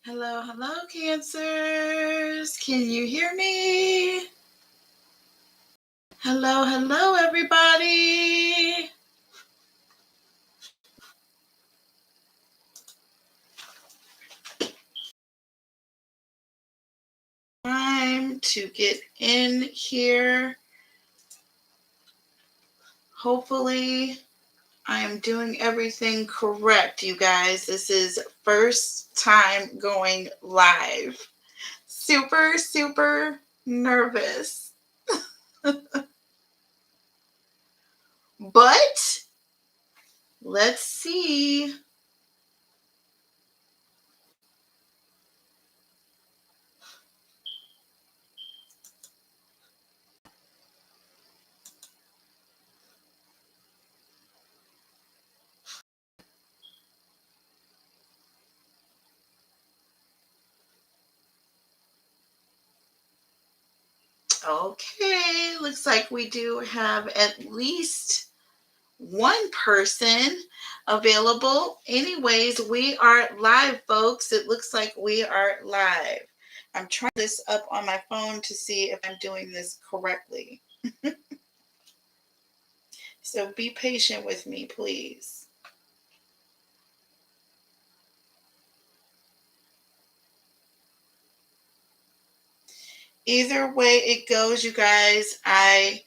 Hello, hello, Cancers. Can you hear me? Hello, hello, everybody. Time to get in here. Hopefully, I am doing everything correct, you guys. This is first time going live. Super, super nervous. But let's see. Okay, looks like we do have at least one person available. Anyways, we are live, folks. It looks like we are live. I'm trying this up on my phone to see if I'm doing this correctly. So be patient with me, please. Either way it goes, you guys, I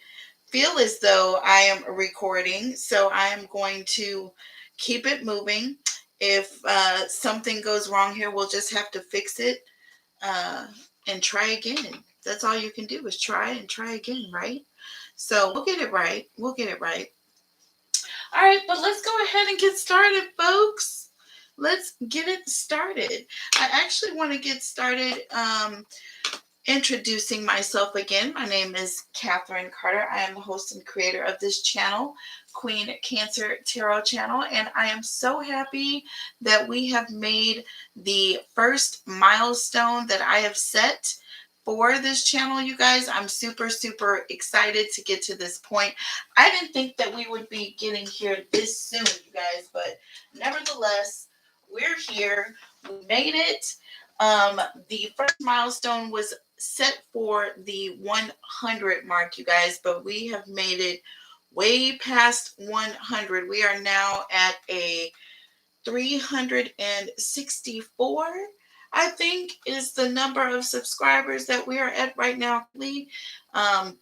feel as though I am recording, so I am going to keep it moving. If something goes wrong here, we'll just have to fix it and try again. That's all you can do is try and try again, right? So we'll get it right. We'll get it right. All right, but let's go ahead and get started, folks. Let's get it started. I actually want to get started introducing myself again. My name is Catherine Carter. I am the host and creator of this channel, Queen Cancer Tarot Channel, and I am so happy that we have made the first milestone that I have set for this channel, you guys. I'm super, super excited to get to this point. I didn't think that we would be getting here this soon, you guys, but nevertheless, we're here. We made it. The first milestone was set for the 100 mark, you guys, but we have made it way past 100. We are now at a 364, I think, is the number of subscribers that we are at right now,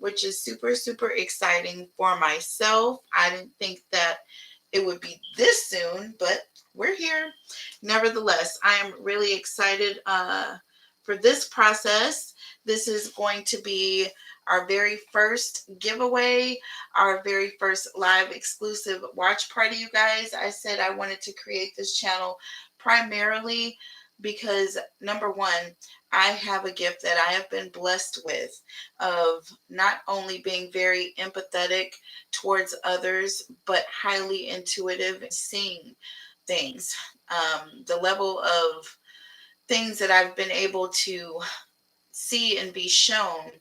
which is super, super exciting for myself. I didn't think that it would be this soon, but we're here. Nevertheless, I am really excited for this process. This is going to be our very first giveaway, our very first live exclusive watch party, you guys. I said I wanted to create this channel primarily because, number one, I have a gift that I have been blessed with of not only being very empathetic towards others, but highly intuitive and seeing things. The level of things that I've been able to see and be shown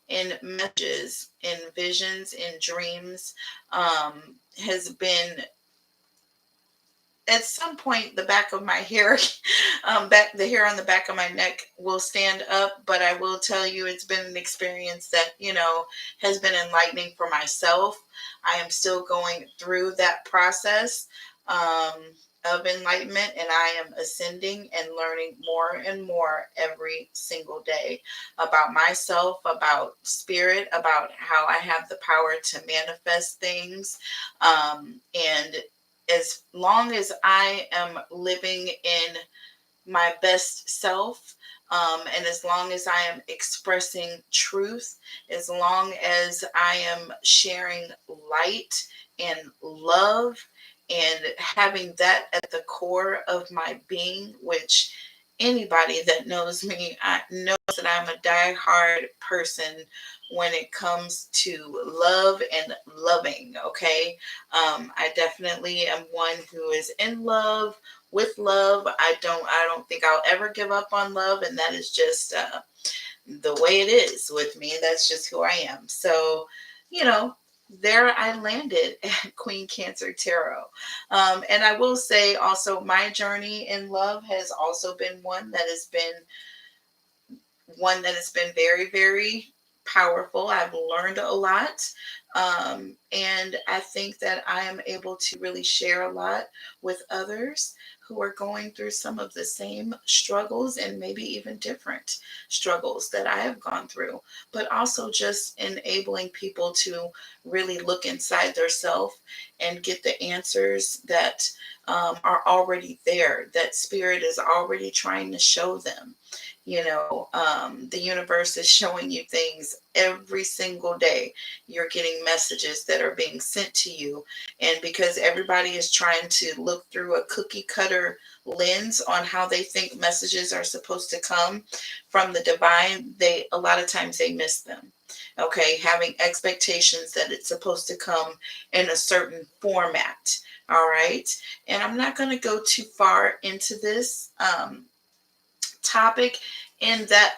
in messages, in visions, in dreams, has been, at some point, the back of my hair, the hair on the back of my neck will stand up. But I will tell you, it's been an experience that, has been enlightening for myself. I am still going through that process of enlightenment, and I am ascending and learning more and more every single day about myself, about spirit, about how I have the power to manifest things. And as long as I am living in my best self, and as long as I am expressing truth, as long as I am sharing light and love and having that at the core of my being, which anybody that knows me knows that I'm a diehard person when it comes to love and loving. Okay, I definitely am one who is in love with love. I don't think I'll ever give up on love, and that is just the way it is with me. That's just who I am. So, there I landed at Queen Cancer Tarot. And I will say also, my journey in love has also been one that has been very, very powerful. I've learned a lot. And I think that I am able to really share a lot with others who are going through some of the same struggles and maybe even different struggles that I have gone through, but also just enabling people to really look inside their self and get the answers that are already there, that spirit is already trying to show them. The universe is showing you things every single day. You're getting messages that are being sent to you. And because everybody is trying to look through a cookie cutter lens on how they think messages are supposed to come from the divine, a lot of times they miss them. Okay, having expectations that it's supposed to come in a certain format. All right. And I'm not going to go too far into this topic in that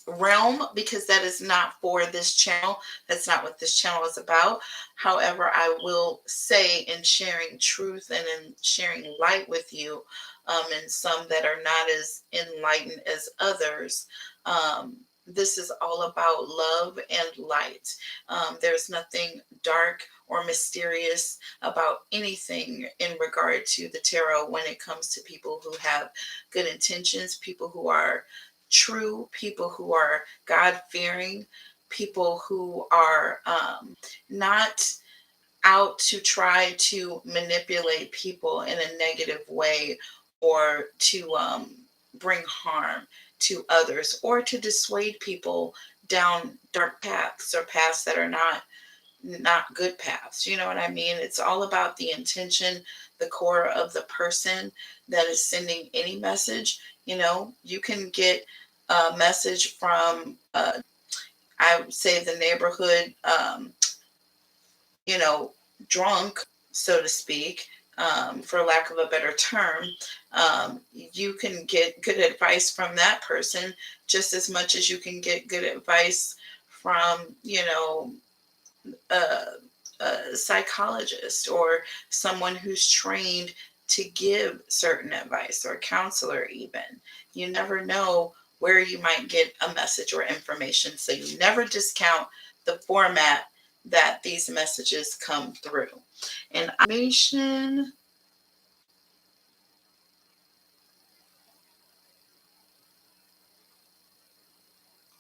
realm, because that is not for this channel. That's not what this channel is about. However, I will say, in sharing truth and in sharing light with you, and some that are not as enlightened as others, this is all about love and light. There's nothing dark or mysterious about anything in regard to the tarot when it comes to people who have good intentions, people who are true, people who are God-fearing, people who are not out to try to manipulate people in a negative way, or to bring harm to others, or to dissuade people down dark paths or paths that are not good paths. You know what I mean? It's all about the intention, the core of the person that is sending any message. You can get a message from, I would say, the neighborhood, you know, drunk, so to speak, for lack of a better term. You can get good advice from that person just as much as you can get good advice from, a, a psychologist or someone who's trained to give certain advice, or a counselor even. You never know where you might get a message or information. So you never discount the format that these messages come through. And information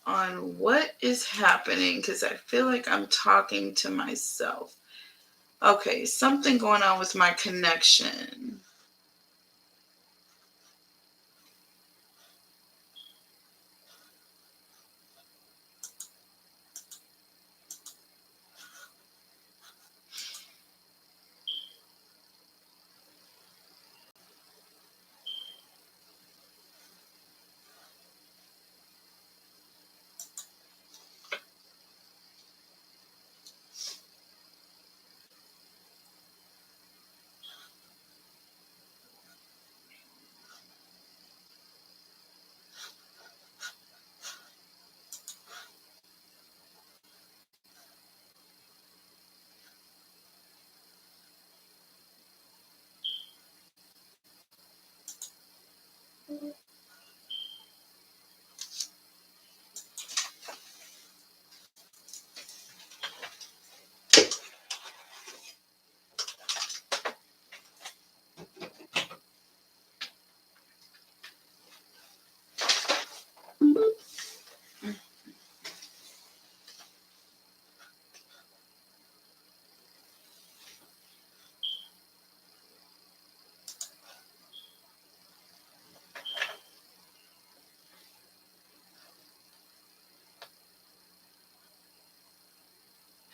on what is happening, because I feel like I'm talking to myself. Okay, something going on with my connection.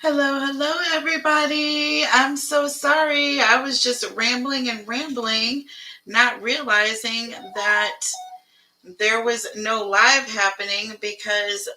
Hello, everybody. I'm so sorry. I was just rambling and rambling, not realizing that there was no live happening, because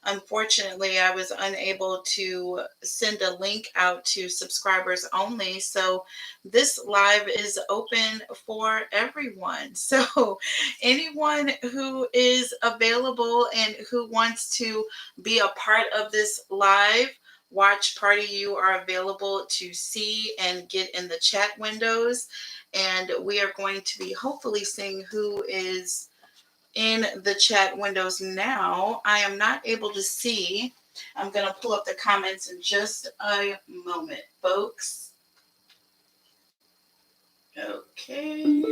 Unfortunately, I was unable to send a link out to subscribers only. So this live is open for everyone. So anyone who is available and who wants to be a part of this live watch party, you are available to see and get in the chat windows. And we are going to be hopefully seeing who is in the chat windows now. I am not able to see. I'm going to pull up the comments in just a moment, folks. Okay.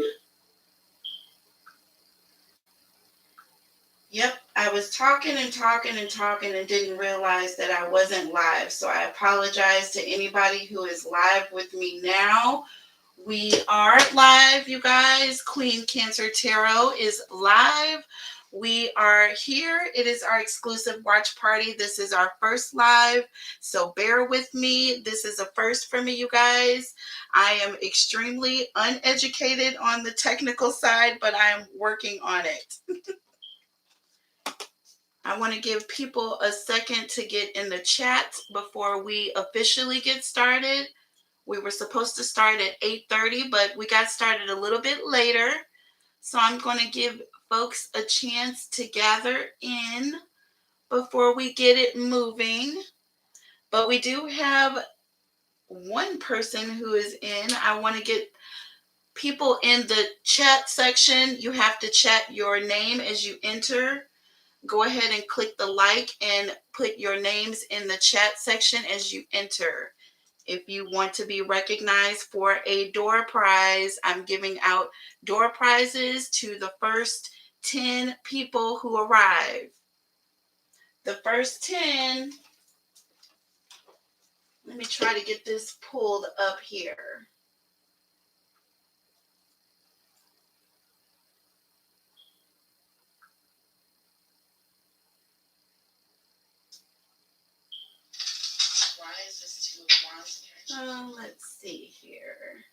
Yep, I was talking and talking and talking and didn't realize that I wasn't live. So I apologize to anybody who is live with me now. We are live, you guys. Queen Cancer Tarot is live. We are here. It is our exclusive watch party. This is our first live, so bear with me. This is a first for me, you guys. I am extremely uneducated on the technical side, but I am working on it. I want to give people a second to get in the chat before we officially get started. We were supposed to start at 8:30, but we got started a little bit later. So I'm going to give folks a chance to gather in before we get it moving. But we do have one person who is in. I want to get people in the chat section. You have to chat your name as you enter. Go ahead and click the like and put your names in the chat section as you enter. If you want to be recognized for a door prize, I'm giving out door prizes to the first 10 people who arrive. The first 10, let me try to get this pulled up here. Why is this too advanced? Let's see here.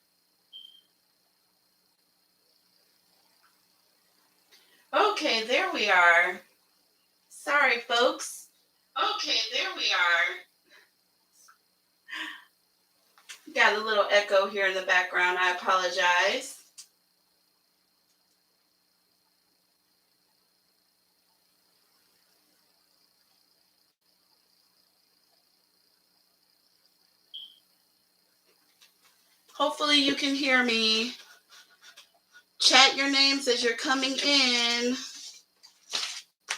Okay, there we are. Sorry, folks. Okay, there we are. Got a little echo here in the background. I apologize. Hopefully you can hear me. Chat your names as you're coming in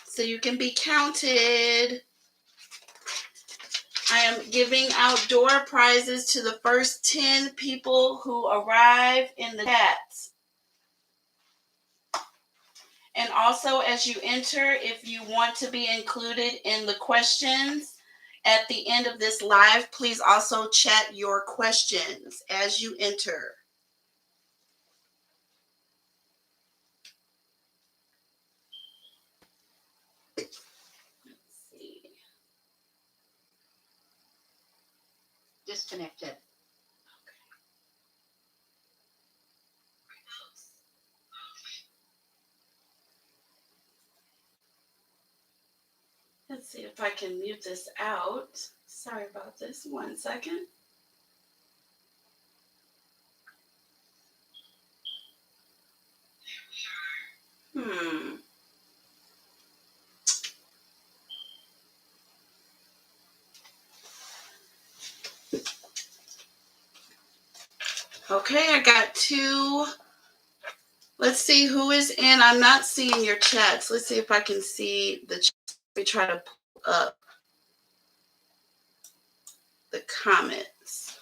so you can be counted. I am giving out door prizes to the first 10 people who arrive in the chat. And also, as you enter, if you want to be included in the questions at the end of this live, please also chat your questions as you enter. Let's see. Disconnected. Let's see if I can mute this out. Sorry about this. 1 second. Okay, I got 2. Let's see who is in. I'm not seeing your chats. Let's see if I can see the chats. Let me try to pull up the comments.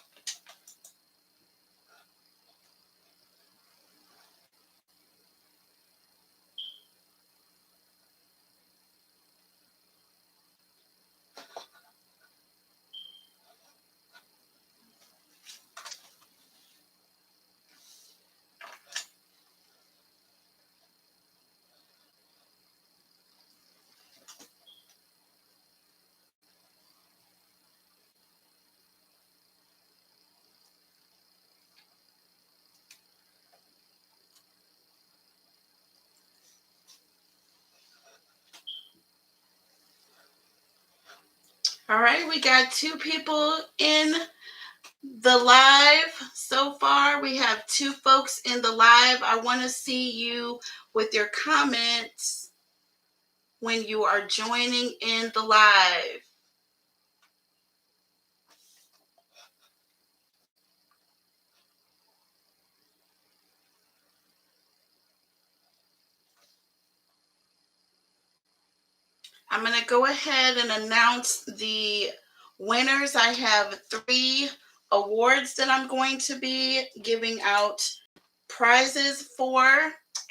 All right, we got 2 people in the live so far. We have 2 folks in the live. I want to see you with your comments when you are joining in the live. I'm going to go ahead and announce the winners. I have 3 awards that I'm going to be giving out prizes for,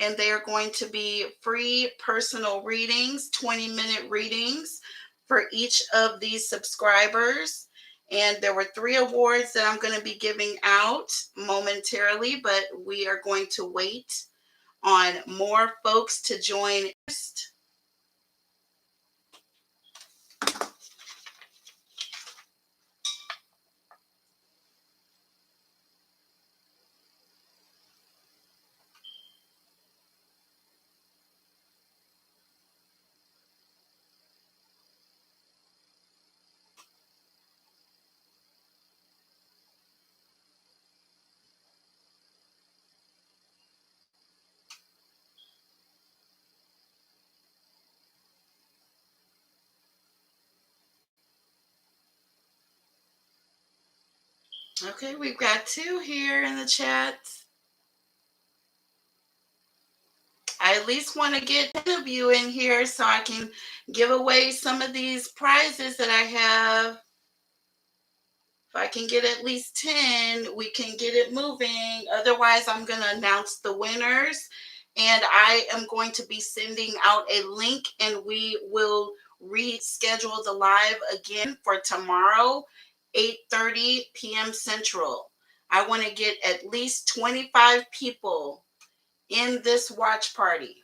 and they are going to be free personal readings, 20-minute readings for each of these subscribers. And there were 3 awards that I'm going to be giving out momentarily, but we are going to wait on more folks to join first. Okay, we've got 2 here in the chat. I at least want to get 10 of you in here so I can give away some of these prizes that I have. If I can get at least 10, we can get it moving. Otherwise, I'm going to announce the winners. And I am going to be sending out a link, and we will reschedule the live again for tomorrow, 8:30 p.m. Central. I want to get at least 25 people in this watch party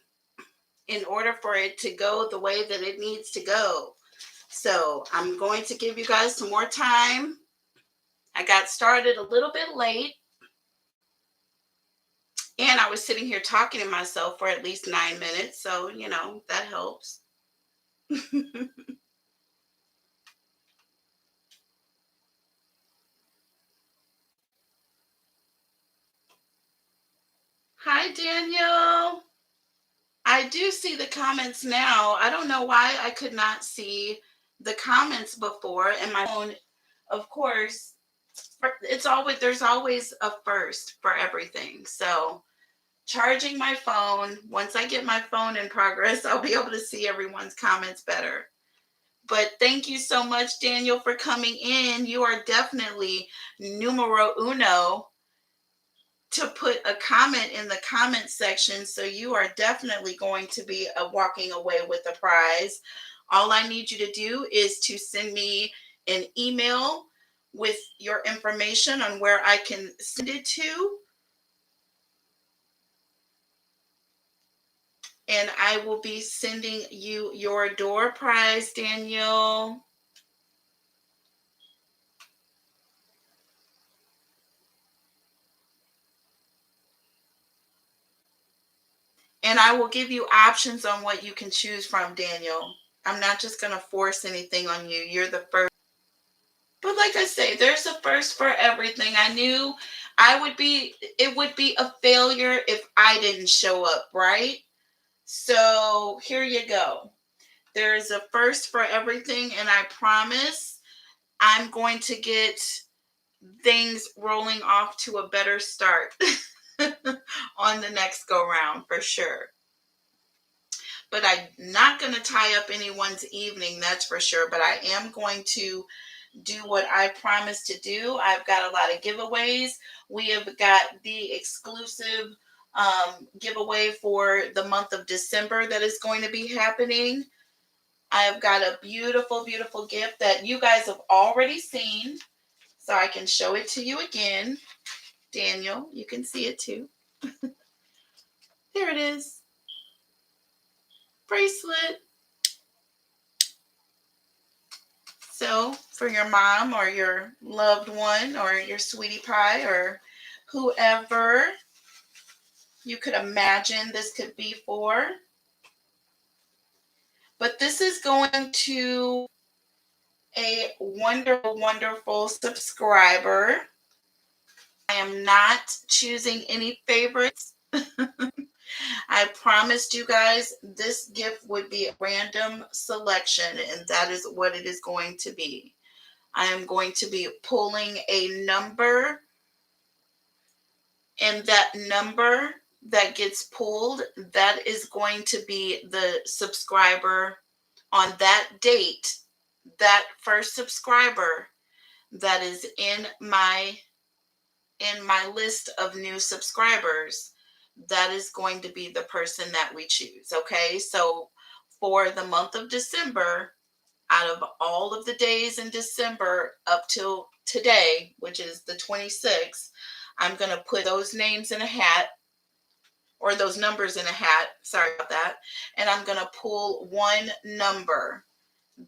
in order for it to go the way that it needs to go. So I'm going to give you guys some more time. I got started a little bit late, and I was sitting here talking to myself for at least 9 minutes. So, you know, that helps. Hi, Daniel. I do see the comments now. I don't know why I could not see the comments before. And my phone, of course, there's always a first for everything. So charging my phone, once I get my phone in progress, I'll be able to see everyone's comments better. But thank you so much, Daniel, for coming in. You are definitely numero uno to put a comment in the comment section. So you are definitely going to be walking away with a prize. All I need you to do is to send me an email with your information on where I can send it to. And I will be sending you your door prize, Daniel. And I will give you options on what you can choose from, Daniel. I'm not just going to force anything on you. You're the first. But like I say, there's a first for everything. I knew it would be a failure if I didn't show up, right? So here you go. There's a first for everything, and I promise I'm going to get things rolling off to a better start on the next go round for sure. But I'm not going to tie up anyone's evening, that's for sure. But I am going to do what I promised to do. I've got a lot of giveaways. We have got the exclusive giveaway for the month of December that is going to be happening. I've got a beautiful, beautiful gift that you guys have already seen. So I can show it to you again. Daniel, you can see it too. There it is. Bracelet. So for your mom or your loved one or your sweetie pie or whoever you could imagine this could be for. But this is going to a wonderful, wonderful subscriber. I am not choosing any favorites. I promised you guys this gift would be a random selection, and that is what it is going to be. I am going to be pulling a number, and that number that gets pulled, that is going to be the subscriber on that date, that first subscriber that is in my list of new subscribers, that is going to be the person that we choose. Okay, so for the month of December, out of all of the days in December up till today, which is the 26th, I'm going to put those names in a hat, or those numbers in a hat. Sorry about that. And I'm going to pull one number.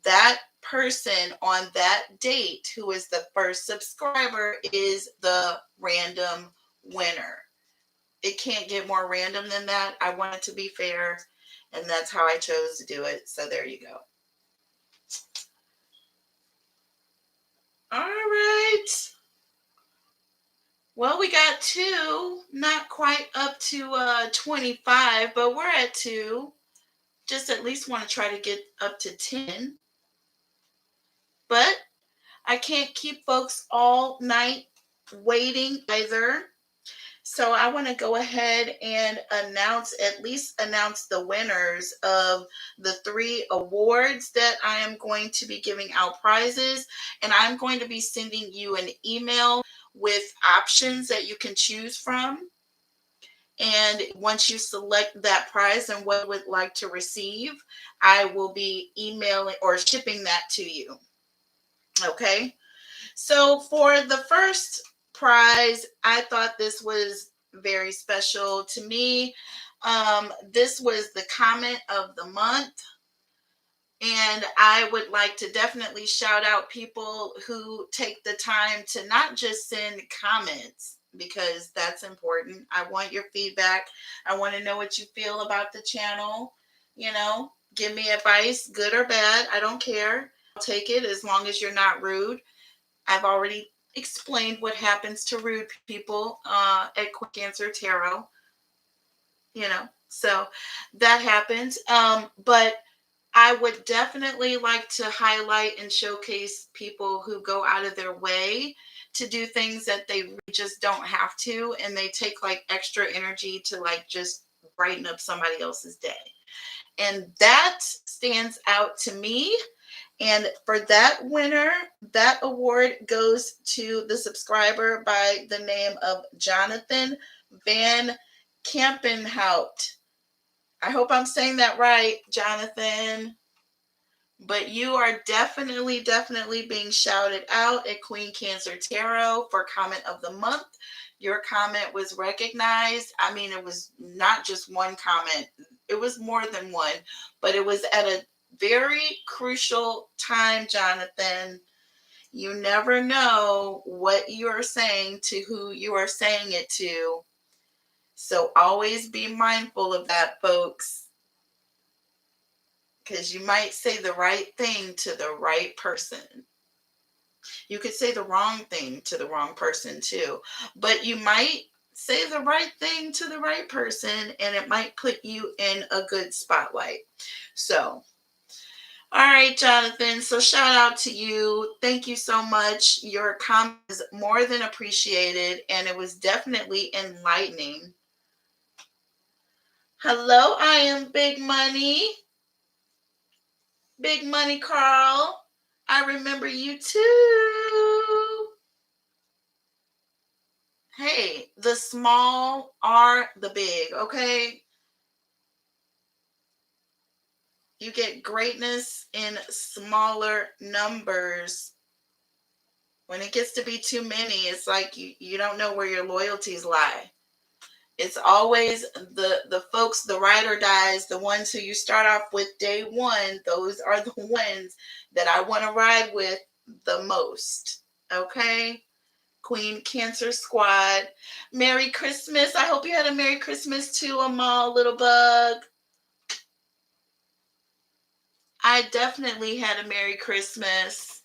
That person on that date who is the first subscriber is the random winner. It can't get more random than that. I want it to be fair, and that's how I chose to do it. So there you go. All right. Well, we got 2, not quite up to 25, but we're at 2. Just at least want to try to get up to 10. But I can't keep folks all night waiting either. So I want to go ahead and at least announce the winners of the 3 awards that I am going to be giving out prizes. And I'm going to be sending you an email with options that you can choose from. And once you select that prize and what you would like to receive, I will be emailing or shipping that to you. Okay. So for the first prize, I thought this was very special to me. This was the comment of the month. And I would like to definitely shout out people who take the time to not just send comments, because that's important. I want your feedback. I want to know what you feel about the channel. Give me advice, good or bad. I don't care. I'll take it as long as you're not rude. I've already explained what happens to rude people at Queen Cancer Tarot. So that happens. But I would definitely like to highlight and showcase people who go out of their way to do things that they just don't have to, and they take like extra energy to like just brighten up somebody else's day. And that stands out to me. And for that winner, that award goes to the subscriber by the name of Jonathan Van Campenhout. I hope I'm saying that right, Jonathan. But you are definitely, definitely being shouted out at Queen Cancer Tarot for comment of the month. Your comment was recognized. I mean, it was not just one comment. It was more than one, but it was at a very crucial time, Jonathan. You never know what you are saying to who you are saying it to. So always be mindful of that, folks. Because you might say the right thing to the right person. You could say the wrong thing to the wrong person too. But you might say the right thing to the right person, and it might put you in a good spotlight. So, all right, Jonathan. So shout out to you. Thank you so much. Your comment is more than appreciated, and it was definitely enlightening. Hello, I am Big Money. Big Money Carl. I remember you too. Hey, the small are the big, okay? You get greatness in smaller numbers. When it gets to be too many, it's like you don't know where your loyalties lie. It's always the folks, the ride or dies, the ones who you start off with day one. Those are the ones that I want to ride with the most. Okay? Queen Cancer Squad. Merry Christmas. I hope you had a Merry Christmas too, Amal, little bug. I definitely had a Merry Christmas.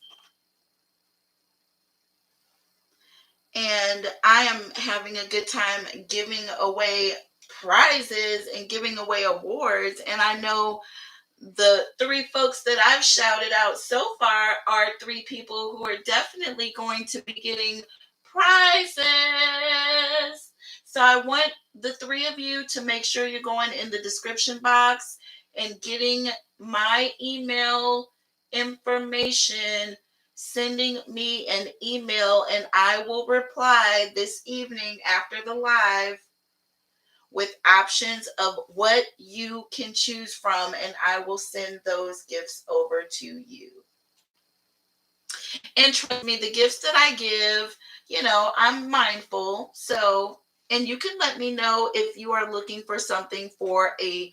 And I am having a good time giving away prizes and giving away awards. And I know the 3 folks that I've shouted out so far are 3 people who are definitely going to be getting prizes. So I want the 3 of you to make sure you're going in the description box and getting my email information, sending me an email, and I will reply this evening after the live with options of what you can choose from, and I will send those gifts over to you. And trust me, the gifts that I give, I'm mindful. So, and you can let me know if you are looking for something for a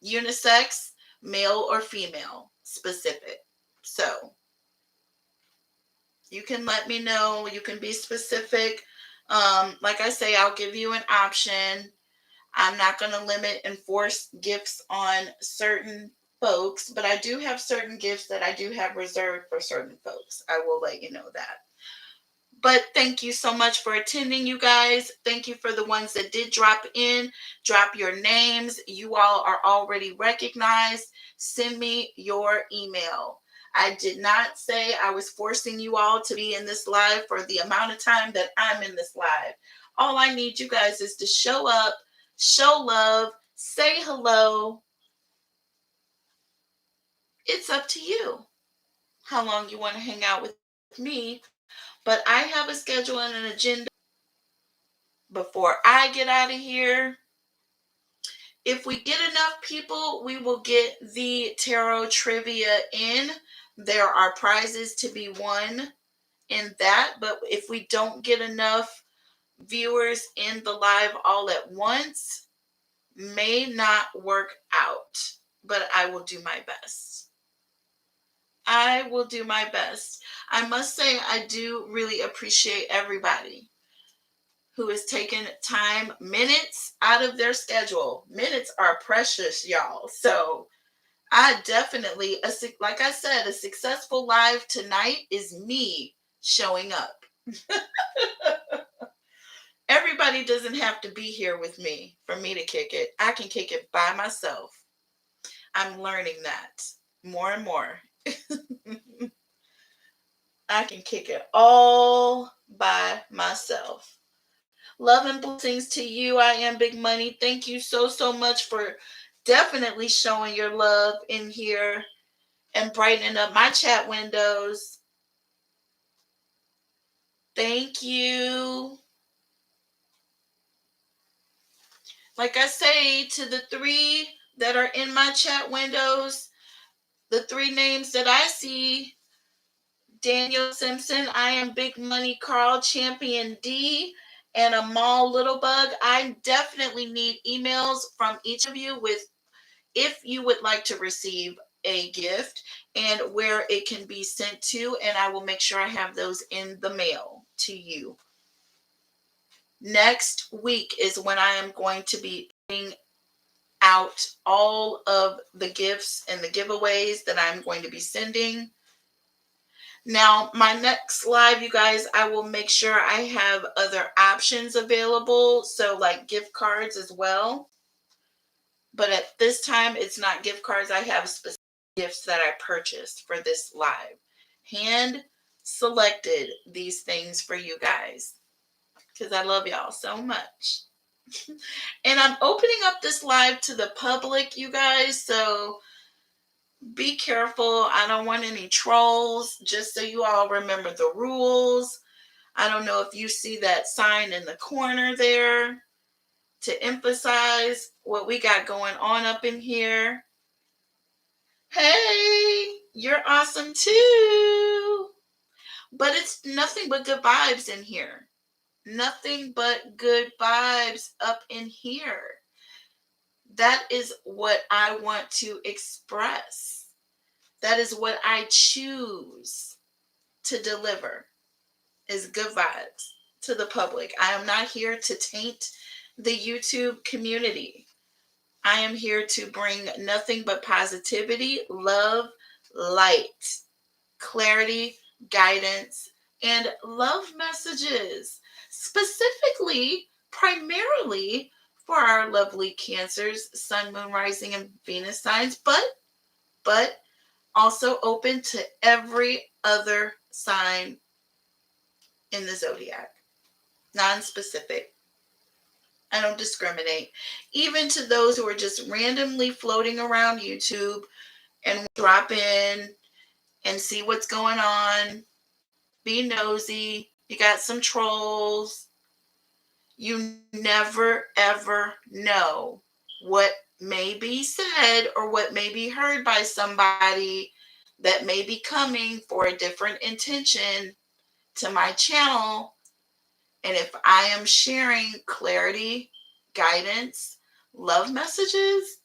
unisex, male or female specific. So, you can let me know. You can be specific. Like I say, I'll give you an option. I'm not going to limit and force gifts on certain folks, but I do have certain gifts that I do have reserved for certain folks. I will let you know that. But thank you so much for attending, you guys. Thank you for the ones that did drop in. Drop your names. You all are already recognized. Send me your email. I did not say I was forcing you all to be in this live for the amount of time that I'm in this live. All I need you guys is to show up, show love, say hello. It's up to you how long you want to hang out with me. But I have a schedule and an agenda before I get out of here. If we get enough people, we will get the tarot trivia in. There are prizes to be won in that. But if we don't get enough viewers in the live all at once, may not work out. But I will do my best. I will do my best. I must say, I do really appreciate everybody who has taken time, minutes out of their schedule. Minutes are precious, y'all. So I definitely, like I said, a successful live tonight is me showing up. Everybody doesn't have to be here with me for me to kick it. I can kick it by myself. I'm learning that more and more. I can kick it all by myself. Love and blessings to you. I am Big Money. Thank you so, so much for definitely showing your love in here and brightening up my chat windows. Thank you. Like I say, to the 3 that are in my chat windows, the 3 names that I see: Daniel Simpson, I am Big Money, Carl Champion D, and Amal Littlebug. I definitely need emails from each of you with if you would like to receive a gift and where it can be sent to, and I will make sure I have those in the mail to you. Next week is when I am going to be putting out all of the gifts and the giveaways that I'm going to be sending. Now, my next live, you guys, I will make sure I have other options available. So like gift cards as well. But at this time, it's not gift cards. I have specific gifts that I purchased for this live. Hand selected these things for you guys because I love y'all so much. And I'm opening up this live to the public, you guys. So be careful. I don't want any trolls. Just so you all remember the rules. I don't know if you see that sign in the corner there to emphasize what we got going on up in here. Hey, you're awesome too. But it's nothing but good vibes in here. Nothing but good vibes up in here. That is what I want to express. That is what I choose to deliver, is good vibes to the public. I am not here to taint the YouTube community. I am here to bring nothing but positivity, love, light, clarity, guidance, and love messages, specifically, primarily for our lovely Cancers, Sun, Moon, Rising, and Venus signs, but also open to every other sign in the zodiac, non-specific. I don't discriminate. Even to those who are just randomly floating around YouTube and drop in and see what's going on, be nosy. You got some trolls. You never, ever know what may be said or what may be heard by somebody that may be coming for a different intention to my channel. And if I am sharing clarity, guidance, love messages,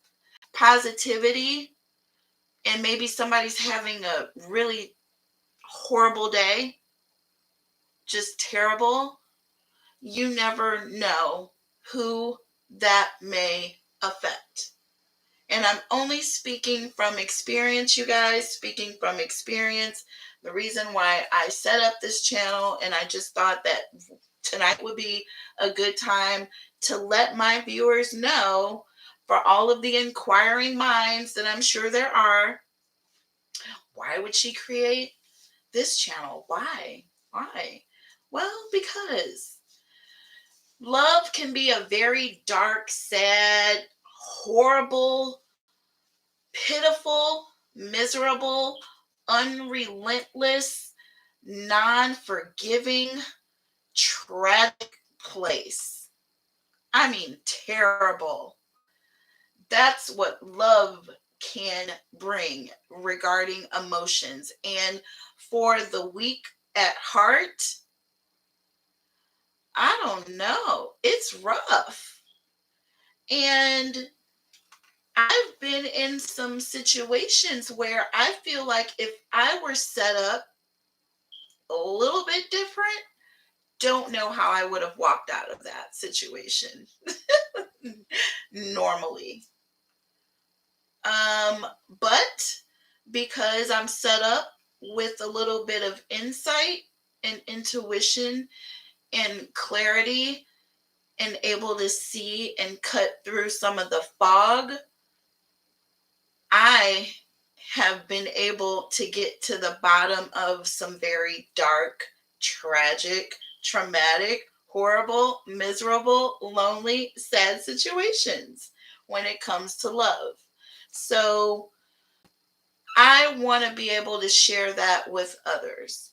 positivity, and maybe somebody's having a really horrible day, just terrible, you never know who that may affect. And I'm only speaking from experience, you guys, speaking from experience. The reason why I set up this channel, and I just thought that tonight would be a good time to let my viewers know, for all of the inquiring minds that I'm sure there are, why would she create this channel? Why? Well, because love can be a very dark, sad, horrible, pitiful, miserable, unrelentless, non-forgiving, tragic place. I mean, terrible. That's what love can bring regarding emotions. And for the weak at heart, I don't know. It's rough. And I've been in some situations where I feel like if I were set up a little bit different, don't know how I would have walked out of that situation normally. But because I'm set up with a little bit of insight and intuition and clarity and able to see and cut through some of the fog, I have been able to get to the bottom of some very dark, tragic, traumatic, horrible, miserable, lonely, sad situations when it comes to love. So I want to be able to share that with others.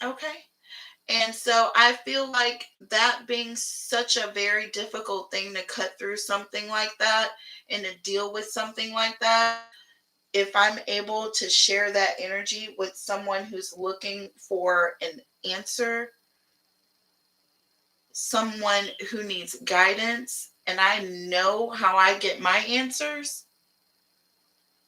Okay. And so I feel like that being such a very difficult thing to cut through something like that and to deal with something like that, if I'm able to share that energy with someone who's looking for an answer, someone who needs guidance, and I know how I get my answers,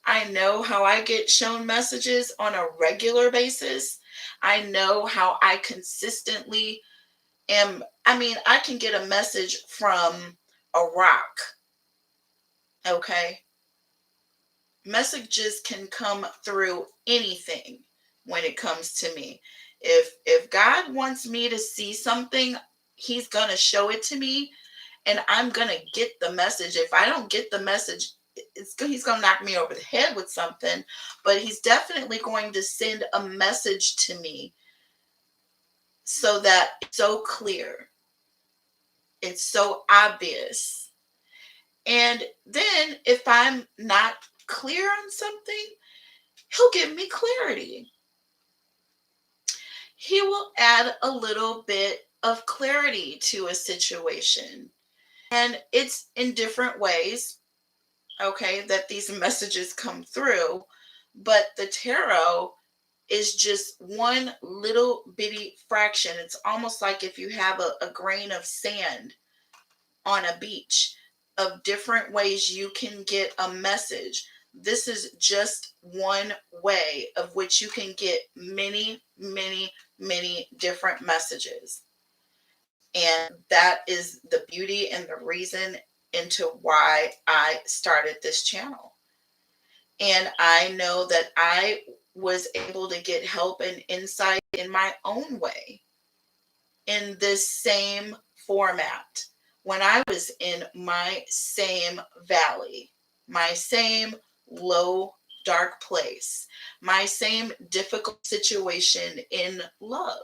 I know how I get shown messages on a regular basis. I know how I consistently I can get a message from a rock. Okay. Messages can come through anything when it comes to me. If God wants me to see something, he's going to show it to me and I'm going to get the message. If I don't get the message, he's going to knock me over the head with something, but he's definitely going to send a message to me so that it's so clear. It's so obvious. And then if I'm not clear on something, he'll give me clarity. He will add a little bit of clarity to a situation. And it's in different ways, okay, that these messages come through. But the tarot is just one little bitty fraction. It's almost like if you have a grain of sand on a beach of different ways you can get a message. This is just one way of which you can get many, many, many different messages. And that is the beauty and the reason into why I started this channel. And I know that I was able to get help and insight in my own way in this same format when I was in my same valley, my same low, dark place, my same difficult situation in love.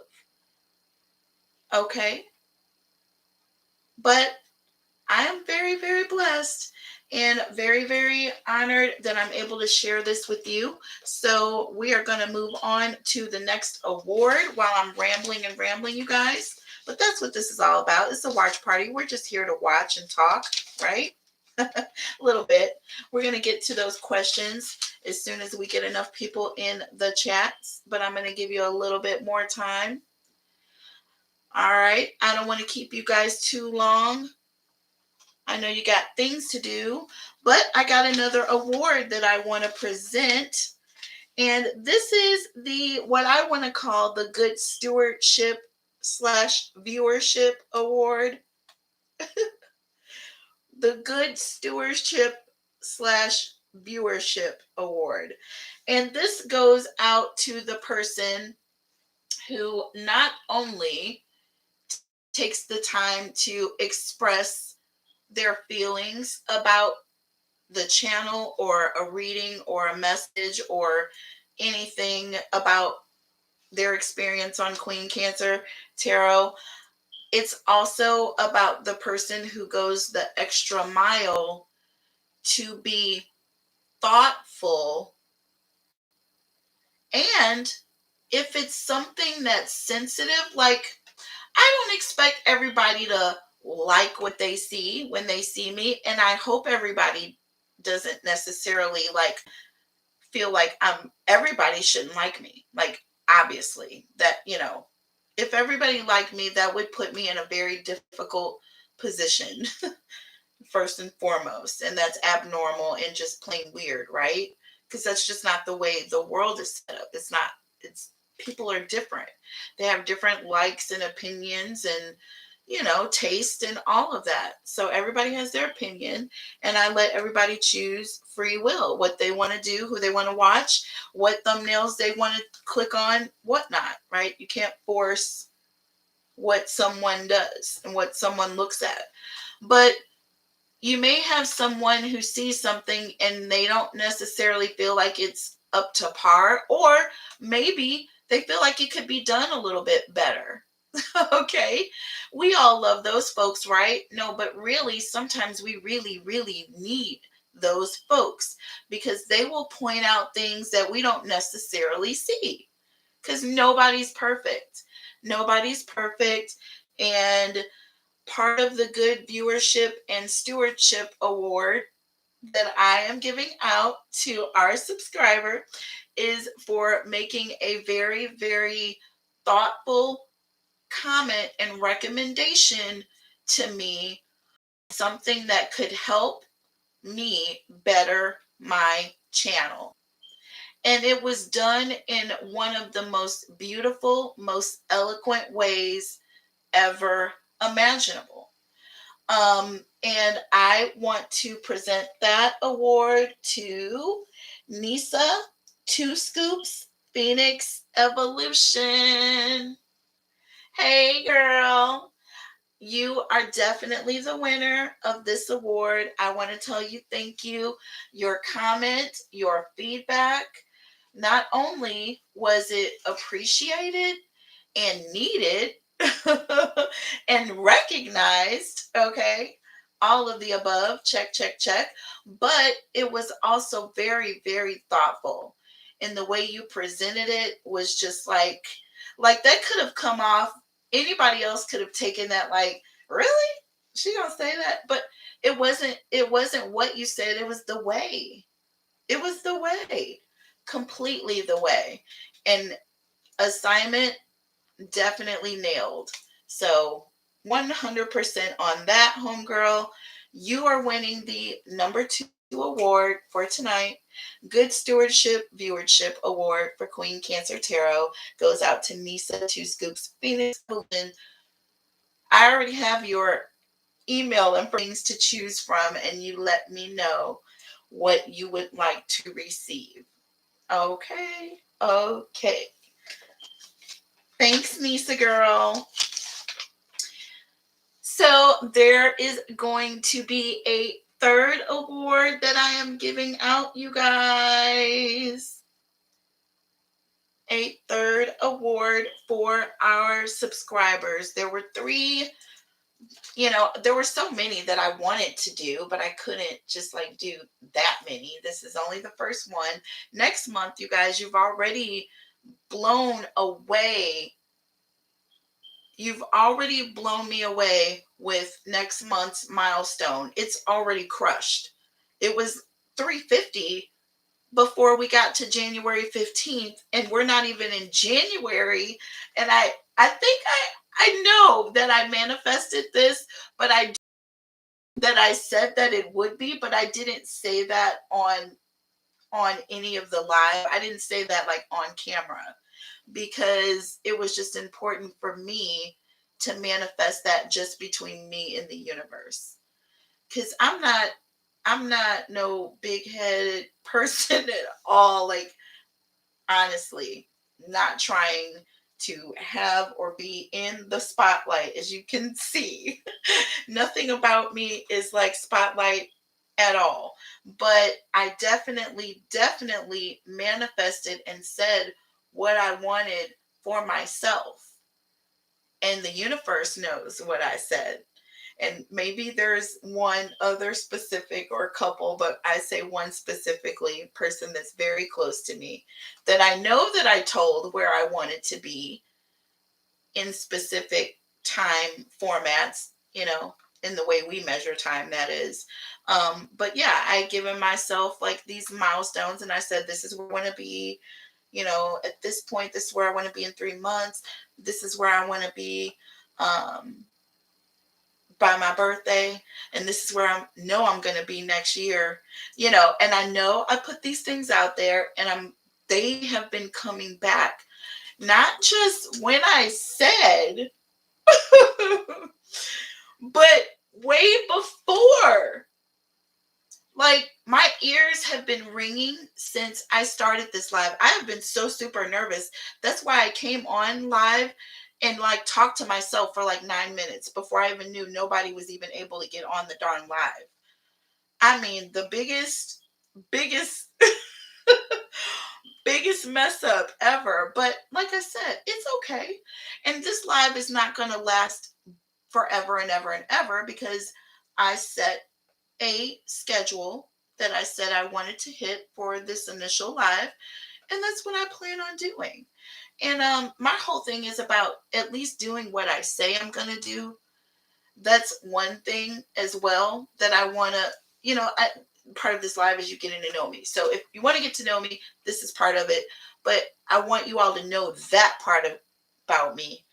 Okay? But I am very, very blessed and very, very honored that I'm able to share this with you. So we are going to move on to the next award while I'm rambling and rambling, you guys. But that's what this is all about. It's a watch party. We're just here to watch and talk, right? A little bit. We're going to get to those questions as soon as we get enough people in the chats. But I'm going to give you a little bit more time. All right. I don't want to keep you guys too long. I know you got things to do, but I got another award that I want to present. And this is what I want to call the Good Stewardship / Viewership Award. The Good Stewardship / Viewership Award. And this goes out to the person who not only takes the time to express their feelings about the channel or a reading or a message or anything about their experience on Queen Cancer Tarot. It's also about the person who goes the extra mile to be thoughtful. And if it's something that's sensitive, like, I don't expect everybody to like what they see when they see me. And I hope everybody doesn't necessarily like feel like everybody shouldn't like me. Like, obviously, that, if everybody liked me, that would put me in a very difficult position, first and foremost. And that's abnormal and just plain weird, right? Because that's just not the way the world is set up. It's people are different. They have different likes and opinions and, taste and all of that. So everybody has their opinion, and I let everybody choose free will, what they want to do, who they want to watch, what thumbnails they want to click on, whatnot, right? You can't force what someone does and what someone looks at. But you may have someone who sees something and they don't necessarily feel like it's up to par, or maybe they feel like it could be done a little bit better. Okay. We all love those folks, right? No, but really, sometimes we really, really need those folks because they will point out things that we don't necessarily see because nobody's perfect. Nobody's perfect. And part of the Good Viewership and Stewardship Award that I am giving out to our subscriber is for making a very, very thoughtful comment and recommendation to me, something that could help me better my channel. And it was done in one of the most beautiful, most eloquent ways ever imaginable. And I want to present that award to Nisa Twoscoops Phoenix Evolution. Hey, girl. You are definitely the winner of this award. I want to tell you thank you. Your comment, your feedback, not only was it appreciated and needed and recognized, okay, all of the above, check, check, check, but it was also very, very thoughtful. And the way you presented it was just like that could have come off, anybody else could have taken that like, really? She gonna say that? But it wasn't what you said, it was the way. It was the way. Completely the way. And assignment definitely nailed. So 100% on that, homegirl. You are winning the number 2 award for tonight. Good Stewardship Viewership Award for Queen Cancer Tarot goes out to Nisa Twoscoops Phoenix. I already have your email and things to choose from, and you let me know what you would like to receive. Okay. Okay. Thanks, Nisa girl. So there is going to be a third award that I am giving out, you guys. A third award for our subscribers. There were 3, there were so many that I wanted to do, but I couldn't just like do that many. This is only the first one. Next month, you guys, you've already blown away. You've already blown me away with next month's milestone. It's already crushed. It was 350 before we got to January 15th, and we're not even in January. And I think I know that I manifested this, but I said that it would be, but I didn't say that on any of the live. I didn't say that like on camera, because it was just important for me to manifest that just between me and the universe. Because I'm not no big-headed person at all. Like, honestly, not trying to have or be in the spotlight, as you can see. Nothing about me is like spotlight at all. But I definitely manifested and said what I wanted for myself. And the universe knows what I said. And maybe there's one other specific or a couple, but I say one specifically, person that's very close to me, that I know that I told where I wanted to be in specific time formats, in the way we measure time, that is. But yeah, I given myself like these milestones, and I said, this is where I want to be, at this point, this is where I want to be in 3 months. This is where I want to be by my birthday, and this is where I'm going to be next year, and I know I put these things out there, and they have been coming back, not just when I said, but way before. Like, my ears have been ringing since I started this live. I have been so super nervous. That's why I came on live and like talked to myself for like 9 minutes before I even knew nobody was even able to get on the darn live. I mean, the biggest biggest mess up ever. But like I said, it's okay. And this live is not going to last forever and ever and ever, because I set a schedule that I said I wanted to hit for this initial live, and that's what I plan on doing. And my whole thing is about at least doing what I say I'm going to do. That's one thing as well that I want to, part of this live is you getting to know me. So if you want to get to know me, this is part of it. But I want you all to know that part about me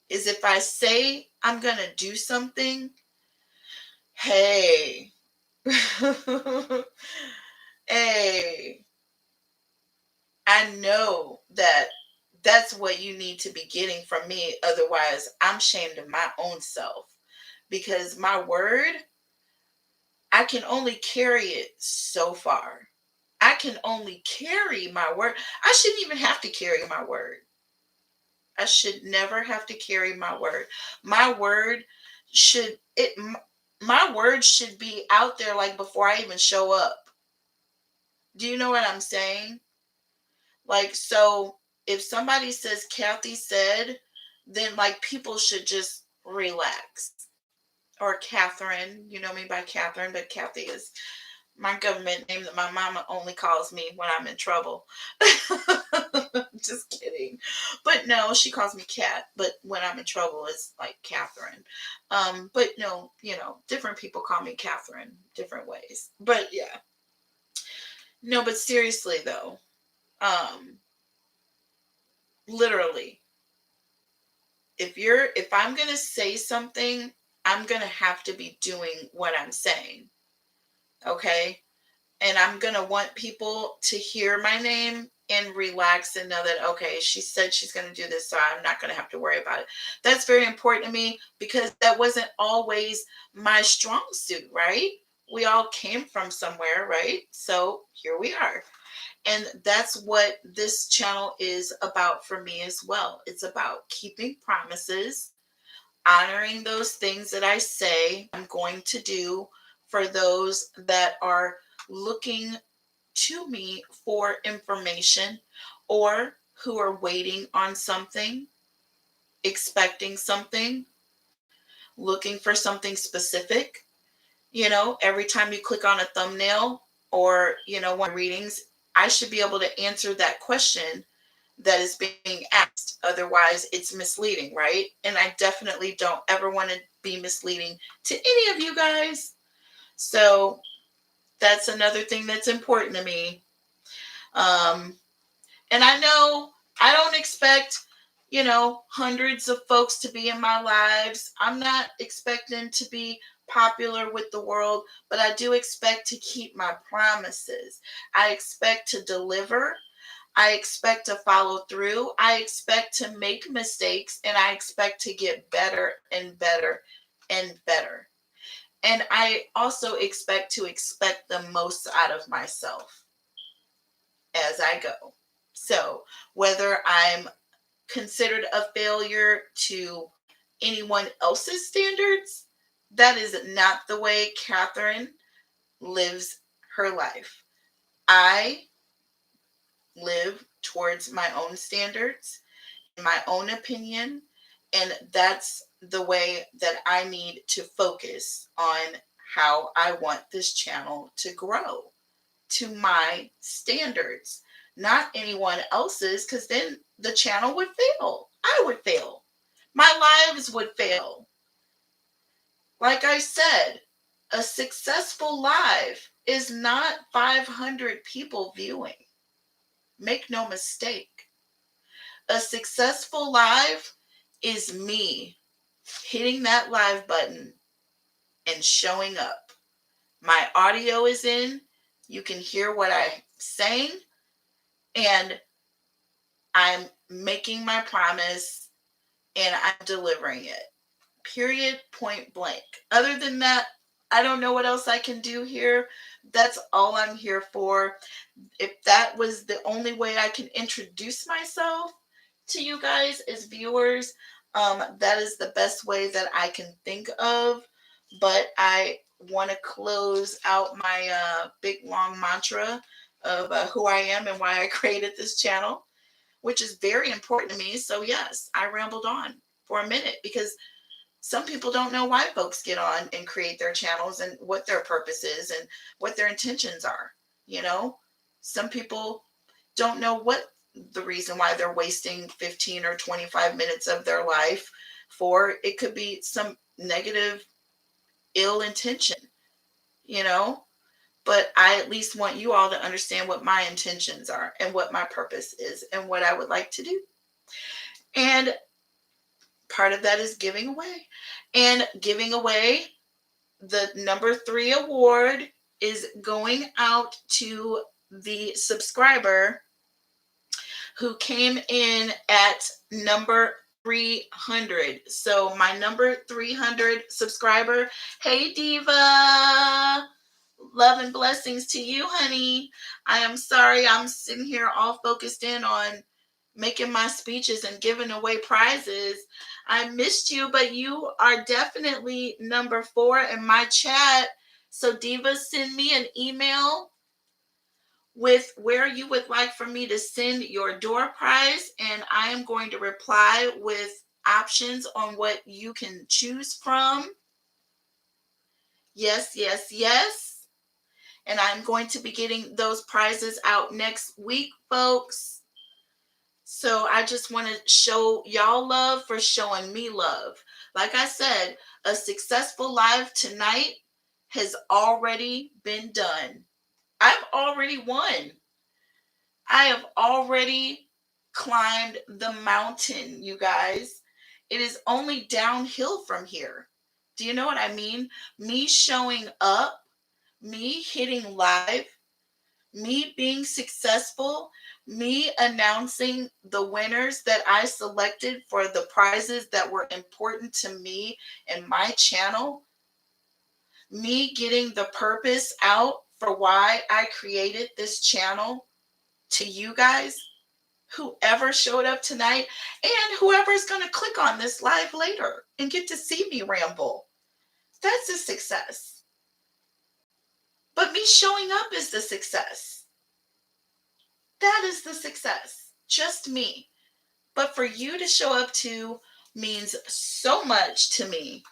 is, if I say I'm going to do something, hey, hey, I know that that's what you need to be getting from me. Otherwise, I'm ashamed of my own self, because my word, I can only carry it so far. I can only carry my word. I shouldn't even have to carry my word. I should never have to carry my word. My word my word should be out there like before I even show up. Do you know what I'm saying? Like, so if somebody says Kathy said, then like people should just relax. Or Catherine, you know me by Catherine, but Kathy is my government name that my mama only calls me when I'm in trouble. Just kidding. But no, she calls me Kat, but when I'm in trouble, it's like Catherine. But no, different people call me Catherine different ways. But yeah. No, but seriously though, literally, if I'm going to say something, I'm going to have to be doing what I'm saying. Okay? And I'm going to want people to hear my name and relax and know that, okay, she said she's going to do this, so I'm not going to have to worry about it. That's very important to me, because that wasn't always my strong suit, right? We all came from somewhere, right? So here we are. And that's what this channel is about for me as well. It's about keeping promises, honoring those things that I say I'm going to do for those that are looking to me for information or who are waiting on something, expecting something, looking for something specific. Every time you click on a thumbnail or, one of the readings, I should be able to answer that question that is being asked. Otherwise, it's misleading, right? And I definitely don't ever want to be misleading to any of you guys. So that's another thing that's important to me. And I know I don't expect, hundreds of folks to be in my lives. I'm not expecting to be popular with the world, but I do expect to keep my promises. I expect to deliver. I expect to follow through. I expect to make mistakes, and I expect to get better and better and better. And I also expect to expect the most out of myself as I go. So whether I'm considered a failure to anyone else's standards, that is not the way Catherine lives her life. I live towards my own standards, my own opinion, and that's the way that I need to focus on how I want this channel to grow to my standards, not anyone else's, because then the channel would fail. I would fail. My lives would fail. Like I said, a successful live is not 500 people viewing. Make no mistake. A successful live is me hitting that live button and showing up. My audio is in. You can hear what I'm saying. And I'm making my promise and I'm delivering it. Period, point blank. Other than that, I don't know what else I can do here. That's all I'm here for. If that was the only way I can introduce myself to you guys as viewers, that is the best way that I can think of. But I want to close out my big long mantra of who I am and why I created this channel, which is very important to me. So yes, I rambled on for a minute because some people don't know why folks get on and create their channels and what their purpose is and what their intentions are. Some people don't know what the reason why they're wasting 15 or 25 minutes of their life for. It could be some negative, ill intention, you know, but I at least want you all to understand what my intentions are and what my purpose is and what I would like to do. And part of that is giving away. And giving away the number 3 award is going out to the subscriber who came in at number 300. So my number 300 subscriber, hey Diva, love and blessings to you, honey. I am sorry I'm sitting here all focused in on making my speeches and giving away prizes. I missed you, but you are definitely number 4 in my chat. So Diva, send me an email with where you would like for me to send your door prize, and I am going to reply with options on what you can choose from. Yes, yes, yes. And I'm going to be getting those prizes out next week, folks. So I just want to show y'all love for showing me love. Like I said, a successful live tonight has already been done. I've already won. I have already climbed the mountain, you guys. It is only downhill from here. Do you know what I mean? Me showing up, me hitting live, me being successful, me announcing the winners that I selected for the prizes that were important to me and my channel. me getting the purpose out for why I created this channel to you guys, whoever showed up tonight, and whoever's going to click on this live later and get to see me ramble. That's a success. But me showing up is the success. That is the success. Just me. But for you to show up too means so much to me.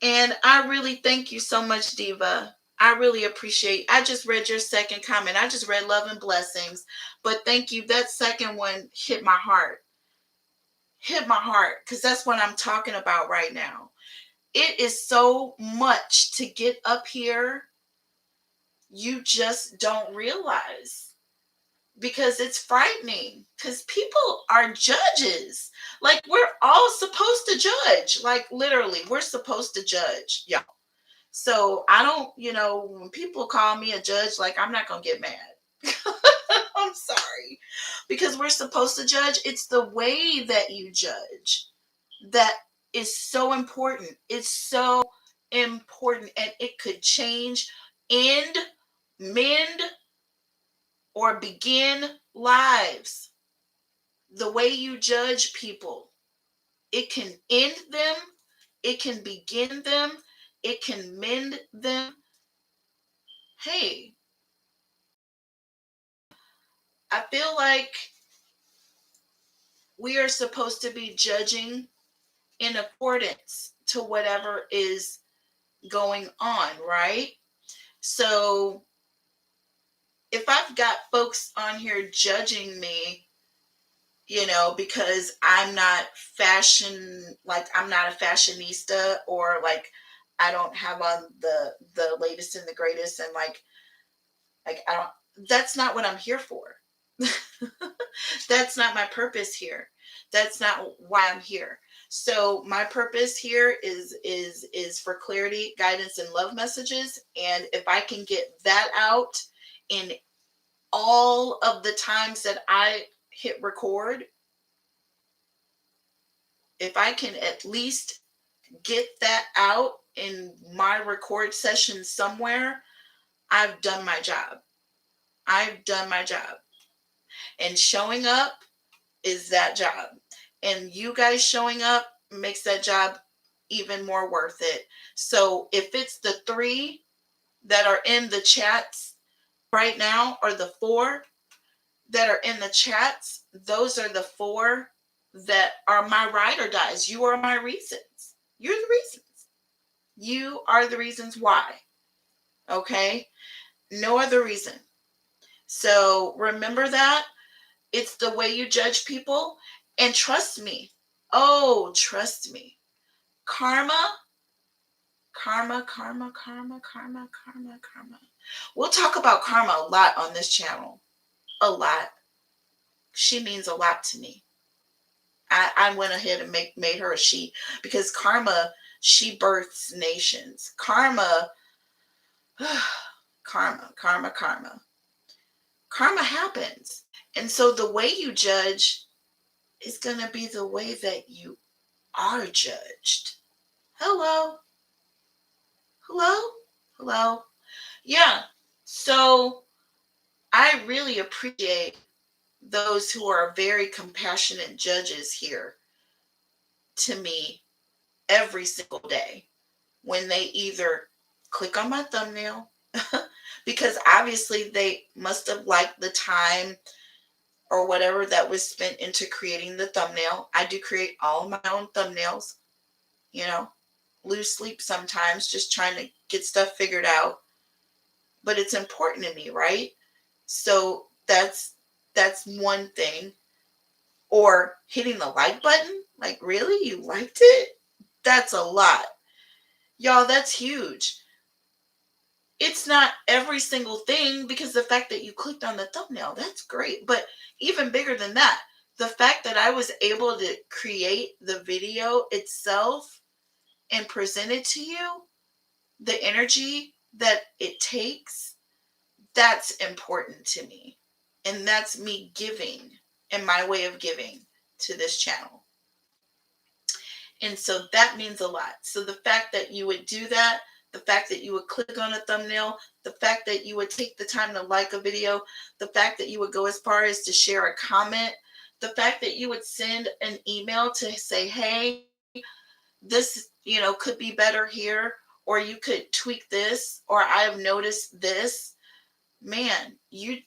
And I really thank you so much, Diva. I really appreciate. I just read your second comment. I just read love and blessings. But thank you. That second one hit my heart. Hit my heart, because that's what I'm talking about right now. It is so much to get up here. You just don't realize, because it's frightening, because people are judges. Like, we're all supposed to judge. Like, literally, we're supposed to judge, y'all. So I don't, when people call me a judge, like, I'm not going to get mad. I'm sorry. Because we're supposed to judge. It's the way that you judge that is so important. It's so important. And it could change, end, mend, or begin lives. The way you judge people, it can end them, it can begin them, it can mend them. Hey, I feel like we are supposed to be judging in accordance to whatever is going on, right? So if I've got folks on here judging me, because I'm not I'm not a fashionista, or like I don't have on the latest and the greatest, and like I don't, that's not what I'm here for. That's not my purpose here. That's not why I'm here. So my purpose here is for clarity, guidance, and love messages. And if I can get that out in all of the times that I hit record, if I can at least get that out in my record session somewhere, I've done my job. I've done my job. And showing up is that job. And you guys showing up makes that job even more worth it. So if it's the 3 that are in the chats right now, or the 4 that are in the chats, those are the 4 that are my ride or dies. You are my reasons. You're the reasons. You are the reasons why. Okay? No other reason. So remember that. It's the way you judge people. And trust me. Oh, trust me. Karma. We'll talk about karma a lot on this channel. A lot. She means a lot to me. I went ahead and made her a she, because karma, she births nations. Karma happens. And so the way you judge is going to be the way that you are judged. Hello. Yeah. So I really appreciate those who are very compassionate judges here to me every single day, when they either click on my thumbnail, because obviously they must have liked the time or whatever that was spent into creating the thumbnail. I do create all of my own thumbnails, lose sleep sometimes just trying to get stuff figured out. But it's important to me, right? So that's one thing. Or hitting the like button. Like, really? You liked it? That's a lot. Y'all, that's huge. It's not every single thing, because the fact that you clicked on the thumbnail, that's great. But even bigger than that, the fact that I was able to create the video itself and present it to you, the energy that it takes, that's important to me. And that's me giving, and my way of giving to this channel. And so that means a lot. So the fact that you would do that, the fact that you would click on a thumbnail, the fact that you would take the time to like a video, the fact that you would go as far as to share a comment, the fact that you would send an email to say, hey, this, could be better here, or you could tweak this, or I have noticed this. Man, you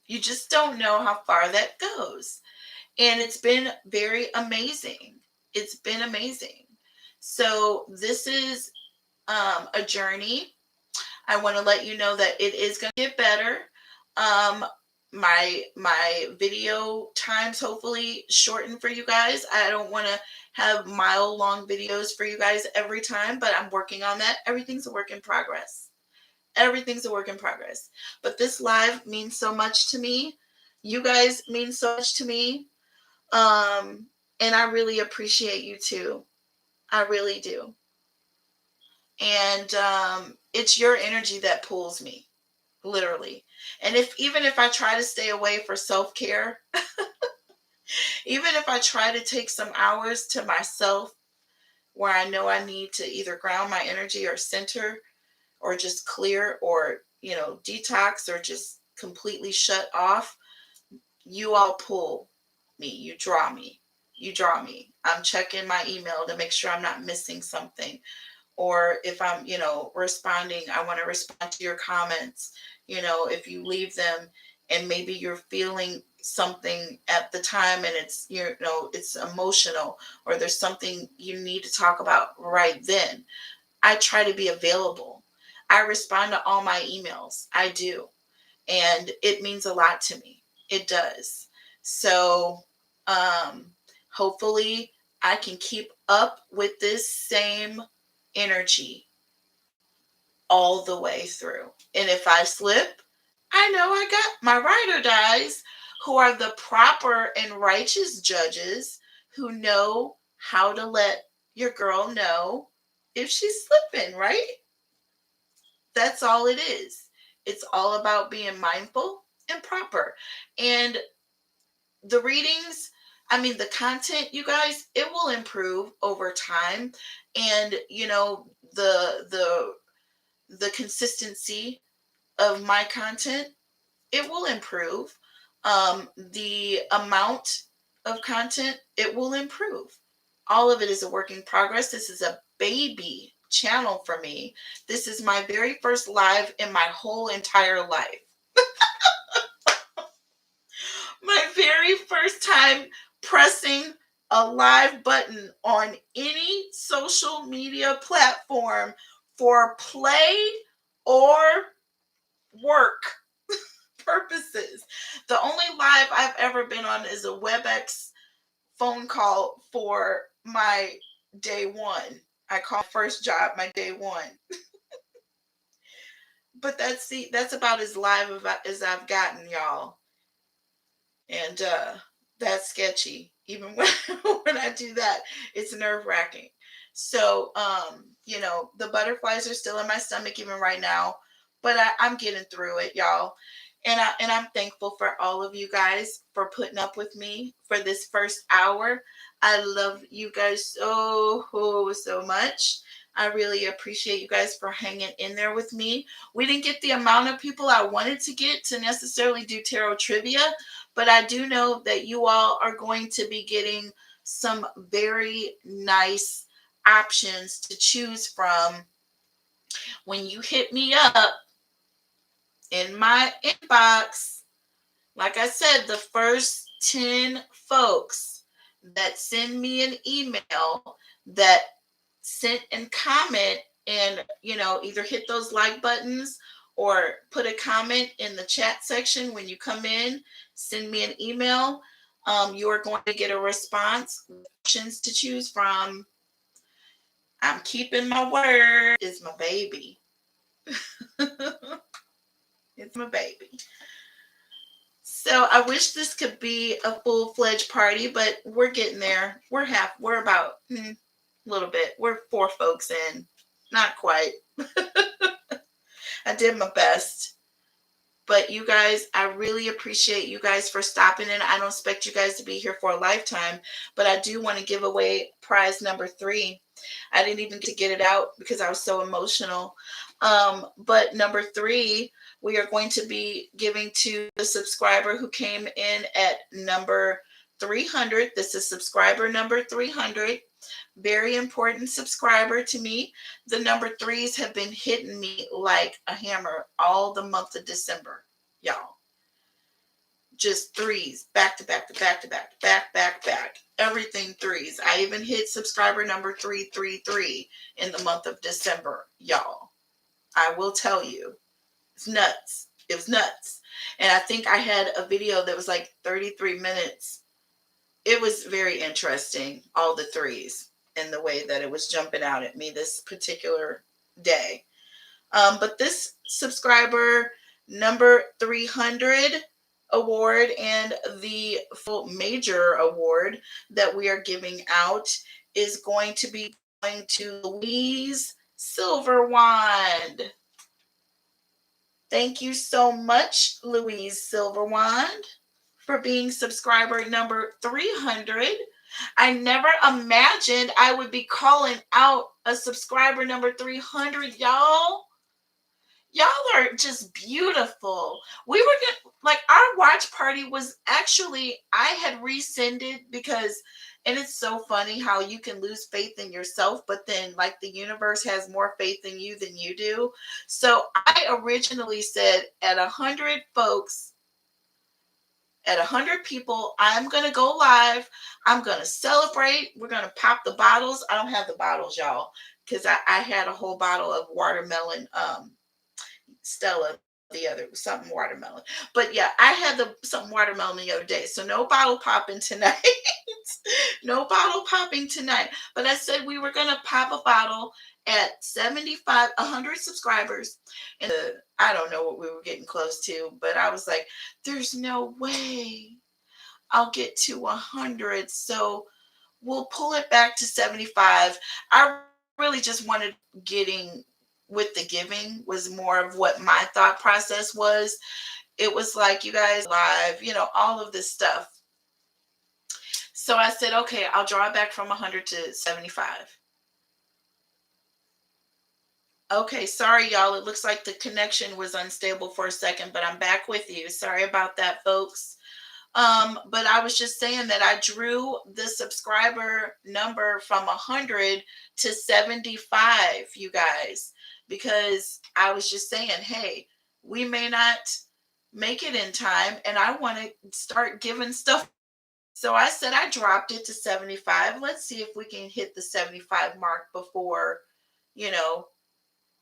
just don't know how far that goes. And it's been very amazing. It's been amazing. So this is a journey. I want to let you know that it is going to get better. My video times hopefully shorten for you guys. I don't want to have mile long videos for you guys every time, but I'm working on that. Everything's a work in progress. Everything's a work in progress. But this live means so much to me. You guys mean so much to me. And I really appreciate you too. I really do. And it's your energy that pulls me, literally. And even if I try to stay away for self-care, even if I try to take some hours to myself where I know I need to either ground my energy or center or just clear or, detox or just completely shut off, you all pull me. You draw me. You draw me. I'm checking my email to make sure I'm not missing something. Or if I'm, responding, I want to respond to your comments. If you leave them and maybe you're feeling something at the time and it's, it's emotional, or there's something you need to talk about right then, I try to be available. I respond to all my emails. I do. And it means a lot to me. It does. So hopefully I can keep up with this same energy all the way through. And if I slip, I know I got my ride or dies who are the proper and righteous judges who know how to let your girl know if she's slipping, right? That's all it is. It's all about being mindful and proper. And the readings, the content, you guys, it will improve over time. And, the consistency of my content, it will improve. The amount of content, it will improve. All of it is a work in progress. This is a baby channel for me. This is my very first live in my whole entire life. My very first time pressing a live button on any social media platform for play or work purposes. The only live I've ever been on is a WebEx phone call for my day one. I call first job my day one. But that's about as live as I've gotten, y'all. And that's sketchy. Even when when I do that, it's nerve-wracking. So the butterflies are still in my stomach even right now, but I'm getting through it, y'all. And I'm thankful for all of you guys for putting up with me for this first hour. I love you guys so much. I really appreciate you guys for hanging in there with me. We didn't get the amount of people I wanted to get to necessarily do tarot trivia, but I do know that you all are going to be getting some very nice options to choose from when you hit me up in my inbox. Like I said, the first 10 folks that send me an email that sent and comment and, either hit those like buttons or put a comment in the chat section when you come in, send me an email. You are going to get a response, options to choose from. I'm keeping my word. It's my baby. It's my baby. So I wish this could be a full-fledged party, but we're getting there. We're about a little bit. We're 4 folks in. Not quite. I did my best. But you guys, I really appreciate you guys for stopping in. I don't expect you guys to be here for a lifetime, but I do want to give away prize number 3. I didn't even get to get it out because I was so emotional. But number 3, we are going to be giving to the subscriber who came in at number 300. This is subscriber number 300. Very important subscriber to me. The number 3s have been hitting me like a hammer all the month of December, y'all. Just 3s, back to back to back to back to back, back, back. Everything 3s. I even hit subscriber number 333 in the month of December, y'all. I will tell you, it's nuts. It was nuts. And I think I had a video that was like 33 minutes. It was very interesting, all the 3s and the way that it was jumping out at me this particular day. But this subscriber number 300 award and the full major award that we are giving out is going to be going to Louise Silverwand. Thank you so much, Louise Silverwand, for being subscriber number 300. I never imagined I would be calling out a subscriber number 300, y'all. Y'all are just beautiful. We were like, our watch party was actually, I had rescinded because, and it's so funny how you can lose faith in yourself, but then like the universe has more faith in you than you do. So I originally said at 100 folks, at 100 people, I'm going to go live. I'm going to celebrate. We're going to pop the bottles. I don't have the bottles, y'all, because I had a whole bottle of watermelon, Stella, the other something watermelon. But yeah, I had something watermelon the other day. So no bottle popping tonight. No bottle popping tonight. But I said we were going to pop a bottle at 75, 100 subscribers. And I don't know what we were getting close to, but I was like, there's no way I'll get to 100. So we'll pull it back to 75. I really just wanted getting with the giving was more of what my thought process was. It was like, you guys live, all of this stuff. So I said, okay, I'll draw it back from 100 to 75. Okay, sorry, y'all. It looks like the connection was unstable for a second, but I'm back with you. Sorry about that, folks. But I was just saying that I drew the subscriber number from 100 to 75, you guys, because I was just saying, hey, we may not make it in time, and I want to start giving stuff. So I said I dropped it to 75. Let's see if we can hit the 75 mark before,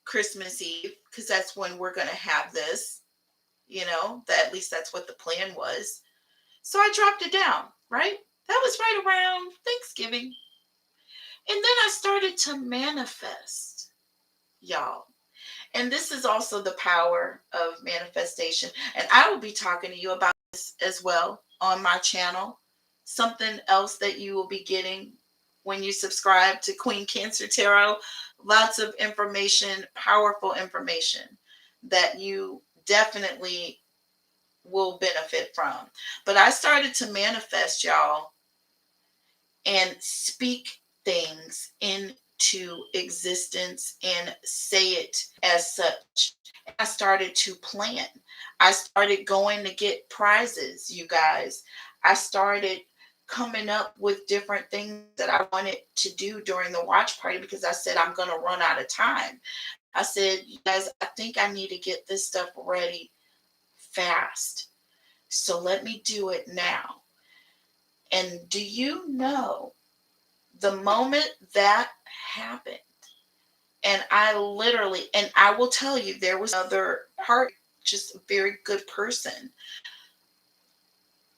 Christmas Eve, because that's when we're going to have this, that at least that's what the plan was. So I dropped it down, right? That was right around Thanksgiving. And then I started to manifest, y'all. And this is also the power of manifestation. And I will be talking to you about this as well on my channel. Something else that you will be getting when you subscribe to Queen Cancer Tarot. Lots of information, powerful information that you definitely will benefit from. But I started to manifest, y'all, and speak things into existence and say it as such. I started to plan. I started going to get prizes, you guys. I started coming up with different things that I wanted to do during the watch party because I said I'm going to run out of time. I said, you guys, I think I need to get this stuff ready fast. So let me do it now. And do you know the moment that happened? And I literally, and I will tell you, there was another part, just a very good person.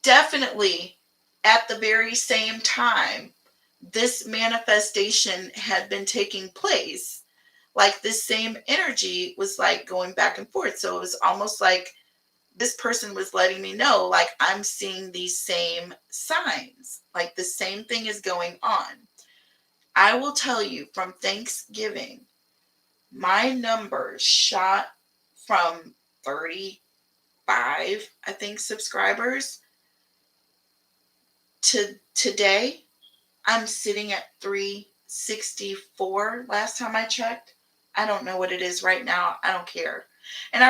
Definitely at the very same time, this manifestation had been taking place. Like this same energy was like going back and forth. So it was almost like this person was letting me know, like, I'm seeing these same signs, like the same thing is going on. I will tell you, from Thanksgiving, my numbers shot from 30 I think, subscribers. Today, I'm sitting at 364 last time I checked. I don't know what it is right now. I don't care. And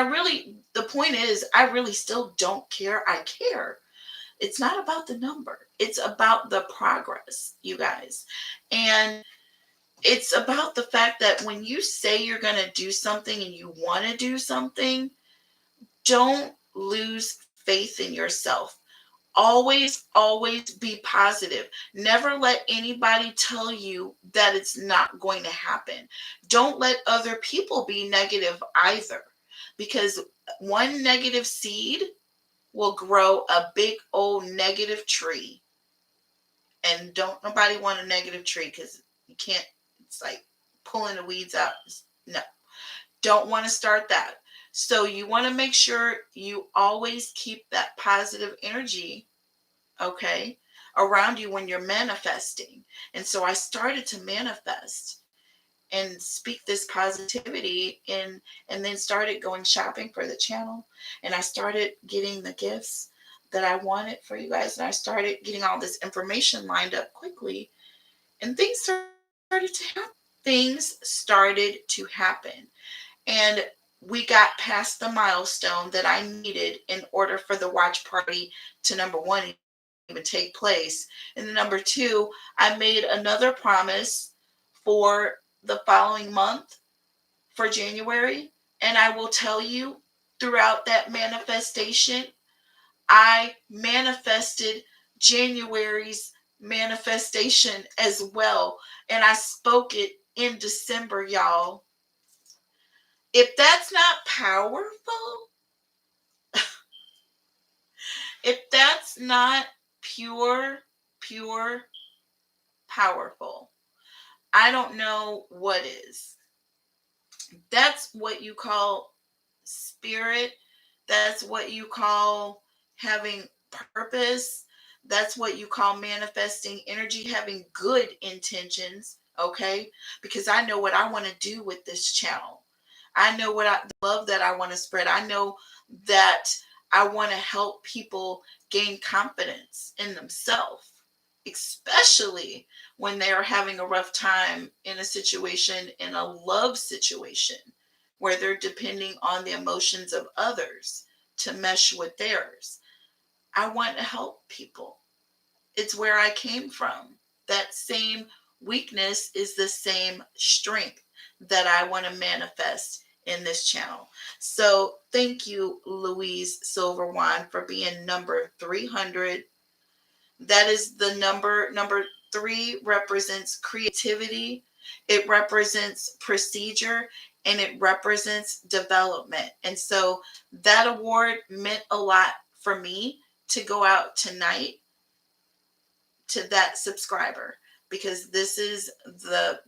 the point is, I really still don't care. I care. It's not about the number. It's about the progress, you guys. And it's about the fact that when you say you're going to do something and you want to do something, don't lose faith in yourself. Always, always be positive. Never let anybody tell you that it's not going to happen. Don't let other people be negative either, because one negative seed will grow a big old negative tree. And don't nobody want a negative tree, because you can't, it's like pulling the weeds out. No, don't want to start that. So you want to make sure you always keep that positive energy, okay, around you when you're manifesting. And so I started to manifest and speak this positivity and then started going shopping for the channel, and I started getting the gifts that I wanted for you guys, and I started getting all this information lined up quickly, and things started to happen. Things started to happen. And we got past the milestone that I needed in order for the watch party to, number one, even take place. And number two, I made another promise for the following month, for January. And I will tell you, throughout that manifestation, I manifested January's manifestation as well. And I spoke it in December, y'all. If that's not powerful, if that's not pure powerful, I don't know what is. That's what you call spirit. That's what you call having purpose. That's what you call manifesting energy, having good intentions, okay? Because I know what I want to do with this channel. I know the love that I want to spread. I know that I want to help people gain confidence in themselves, especially when they are having a rough time in a situation, in a love situation, where they're depending on the emotions of others to mesh with theirs. I want to help people. It's where I came from. That same weakness is the same strength that I want to manifest in this channel. So thank you, Louise Silverwine, for being number 300. That is the number. Number 3 represents creativity. It represents procedure, and it represents development. And so that award meant a lot for me to go out tonight to that subscriber, because this is the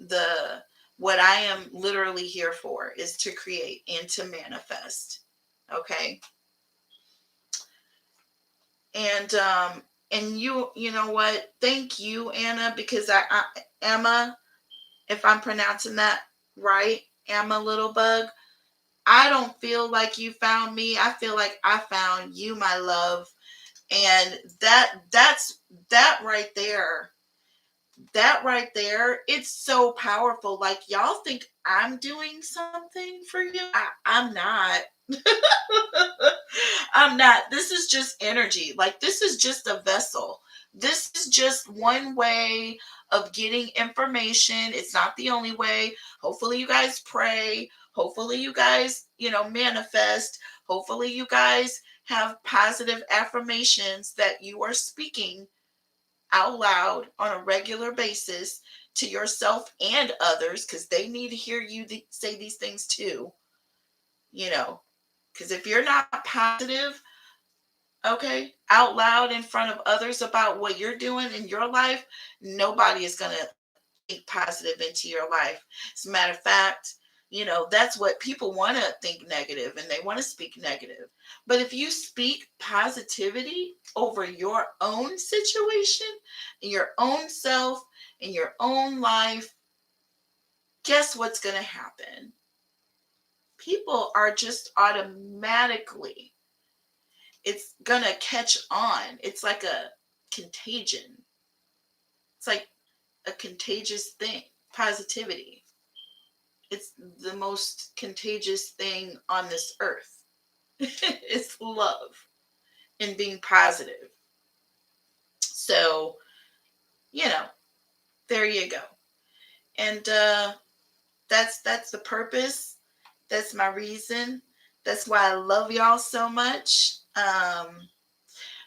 what I am literally here for, is to create and to manifest. Okay. And you know what? Thank you, Anna, because Emma, if I'm pronouncing that right, Emma Littlebug, I don't feel like you found me. I feel like I found you, my love. And that's that right there. That right there, it's so powerful. Like, y'all think I'm doing something for you. I'm not. I'm not. This is just energy. Like, this is just a vessel. This is just one way of getting information. It's not the only way. Hopefully you guys pray. Hopefully you guys, manifest. Hopefully you guys have positive affirmations that you are speaking out loud on a regular basis to yourself and others, because they need to hear you say these things too. Because if you're not positive, okay, out loud in front of others about what you're doing in your life, nobody is going to think positive into your life. As a matter of fact, that's what people want to think negative, and they want to speak negative. But if you speak positivity over your own situation, in your own self, in your own life, guess what's going to happen? People are just automatically it's gonna catch on. It's like a contagion. It's like a contagious thing. Positivity. It's the most contagious thing on this earth. It's love and being positive. So, you know, there you go. And that's the purpose. That's my reason. That's why I love y'all so much.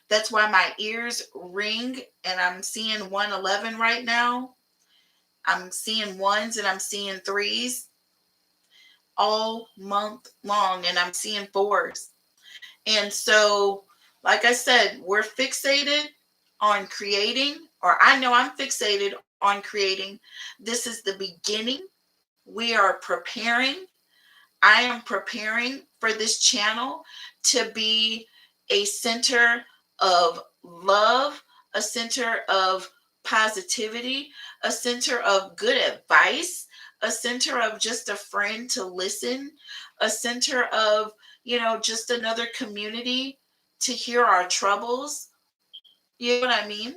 That's why my ears ring, and I'm seeing 111 right now. I'm seeing ones and I'm seeing threes all month long, and I'm seeing fours. And so, like I said, we're fixated on creating, or I know I'm fixated on creating. This is the beginning. We are preparing. I am preparing for this channel to be a center of love, a center of positivity, a center of good advice, a center of just a friend to listen, a center of, just another community to hear our troubles. You know what I mean?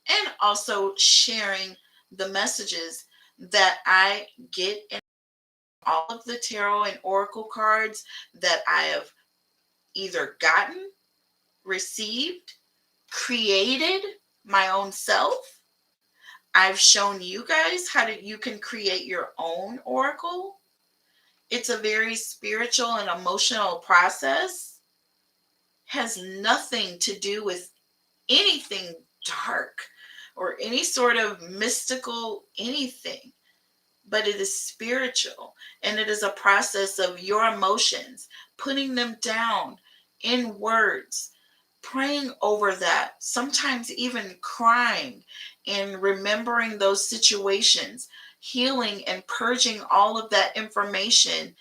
And also sharing the messages that I get in all of the tarot and oracle cards that I have either gotten, received, created my own self. I've shown you guys you can create your own oracle. It's a very spiritual and emotional process. Has nothing to do with anything dark or any sort of mystical anything, but it is spiritual, and it is a process of your emotions, putting them down in words, praying over that, sometimes even crying and remembering those situations, healing and purging all of that information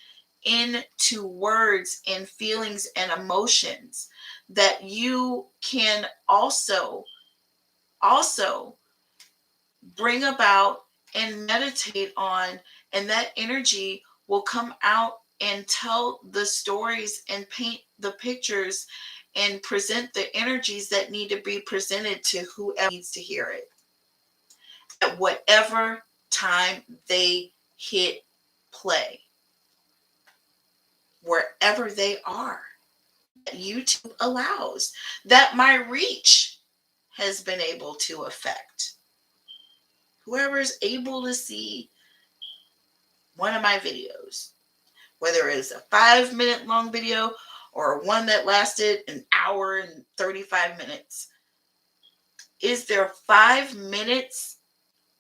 into words and feelings and emotions that you can also bring about and meditate on, and that energy will come out and tell the stories and paint the pictures and present the energies that need to be presented to whoever needs to hear it at whatever time they hit play, wherever they are. YouTube allows, that my reach has been able to affect. Whoever is able to see one of my videos, whether it's a 5-minute long video or one that lasted an hour and 35 minutes, is there 5 minutes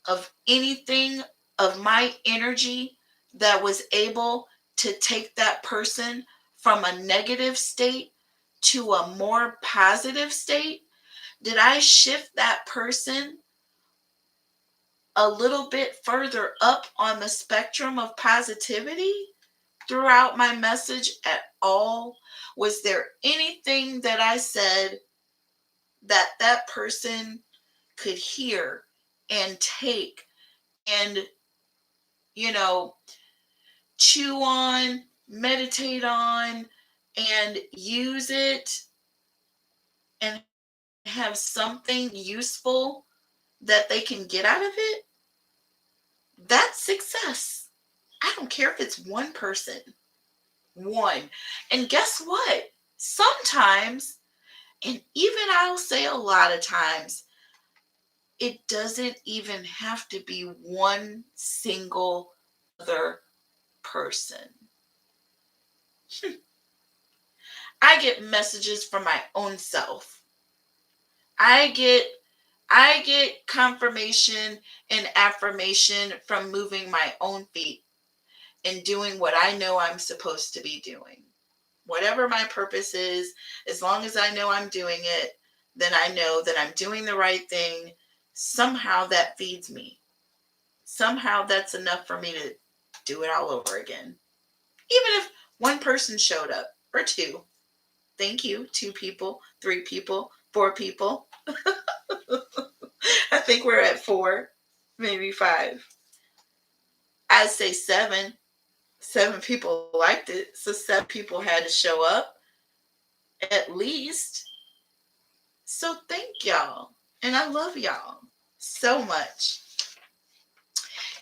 of anything of my energy that was able to take that person from a negative state to a more positive state? Did I shift that person a little bit further up on the spectrum of positivity throughout my message at all? Was there anything that I said that that person could hear and take and, chew on, meditate on, and use it and have something useful that they can get out of it? That's success. I don't care if it's one person. One. And guess what? Sometimes, and even I'll say a lot of times, it doesn't even have to be one single other person. I get messages from my own self. I get confirmation and affirmation from moving my own feet and doing what I know I'm supposed to be doing. Whatever my purpose is, as long as I know I'm doing it, then I know that I'm doing the right thing. Somehow that feeds me. Somehow that's enough for me to do it all over again. Even if one person showed up, or two. Thank you, 2 people, 3 people, 4 people. I think we're at 4, maybe 5. I'd say 7. 7 people liked it, so 7 people had to show up. at least. So thank y'all. And I love y'all so much.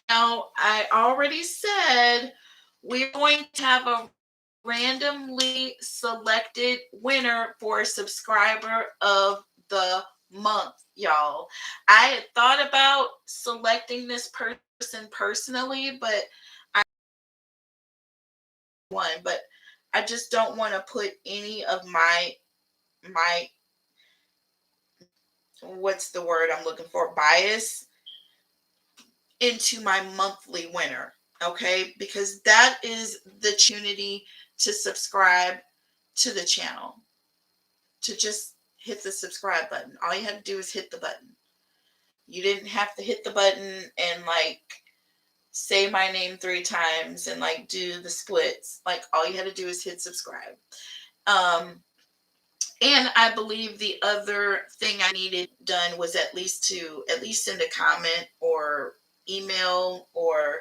Now, I already said we're going to have a randomly selected winner for subscriber of the month, y'all. I had thought about selecting this person personally, but I just don't want to put any of my what's the word I'm looking for, bias into my monthly winner. Okay, because that is the opportunity to subscribe to the channel, to just hit the subscribe button. All you have to do is hit the button. You didn't have to hit the button and like say my name 3 times and like do the splits. Like all you had to do is hit subscribe. And I believe the other thing I needed done was at least send a comment or email or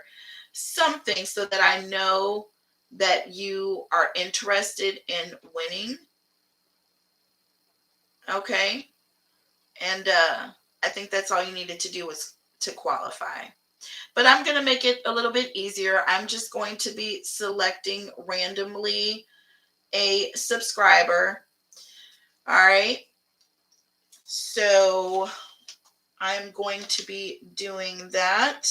something so that I know that you are interested in winning. Okay. And I think that's all you needed to do was to qualify. But I'm going to make it a little bit easier. I'm just going to be selecting randomly a subscriber. All right. So I'm going to be doing that.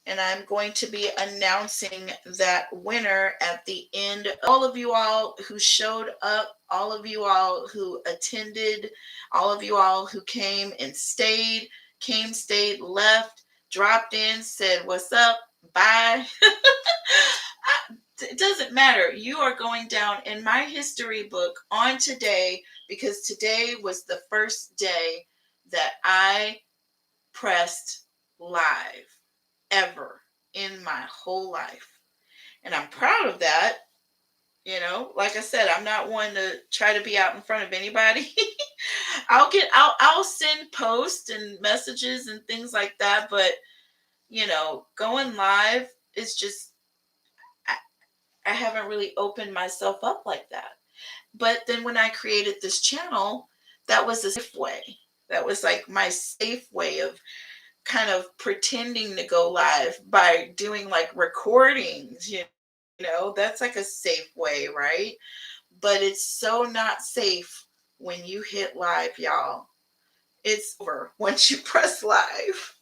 And I'm going to be announcing that winner at the end. All of you all who showed up, all of you all who attended, all of you all who came and stayed, stayed, left, dropped in, said, what's up, bye. It doesn't matter. You are going down in my history book on today because today was the first day that I pressed live ever in my whole life. And I'm proud of that. You know, like I said, I'm not one to try to be out in front of anybody. I'll send posts and messages and things like that, but you know, going live is just I haven't really opened myself up like that. But then when I created this channel, that was a safe way. That was like my safe way of kind of pretending to go live by doing like recordings, you know, that's like a safe way, right? But it's so not safe when you hit live, y'all. It's over once you press live.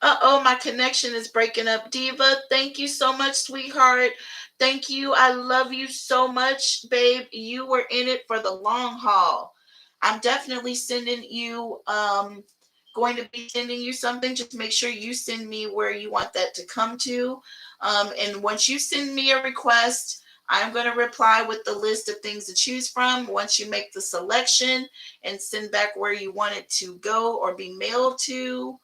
Uh-oh, my connection is breaking up. Diva, thank you so much, sweetheart. Thank you. I love you so much, babe. You were in it for the long haul. I'm definitely sending you, going to be sending you something. Just make sure you send me where you want that to come to. And once you send me a request, I'm going to reply with the list of things to choose from. Once you make the selection and send back where you want it to go or be mailed to,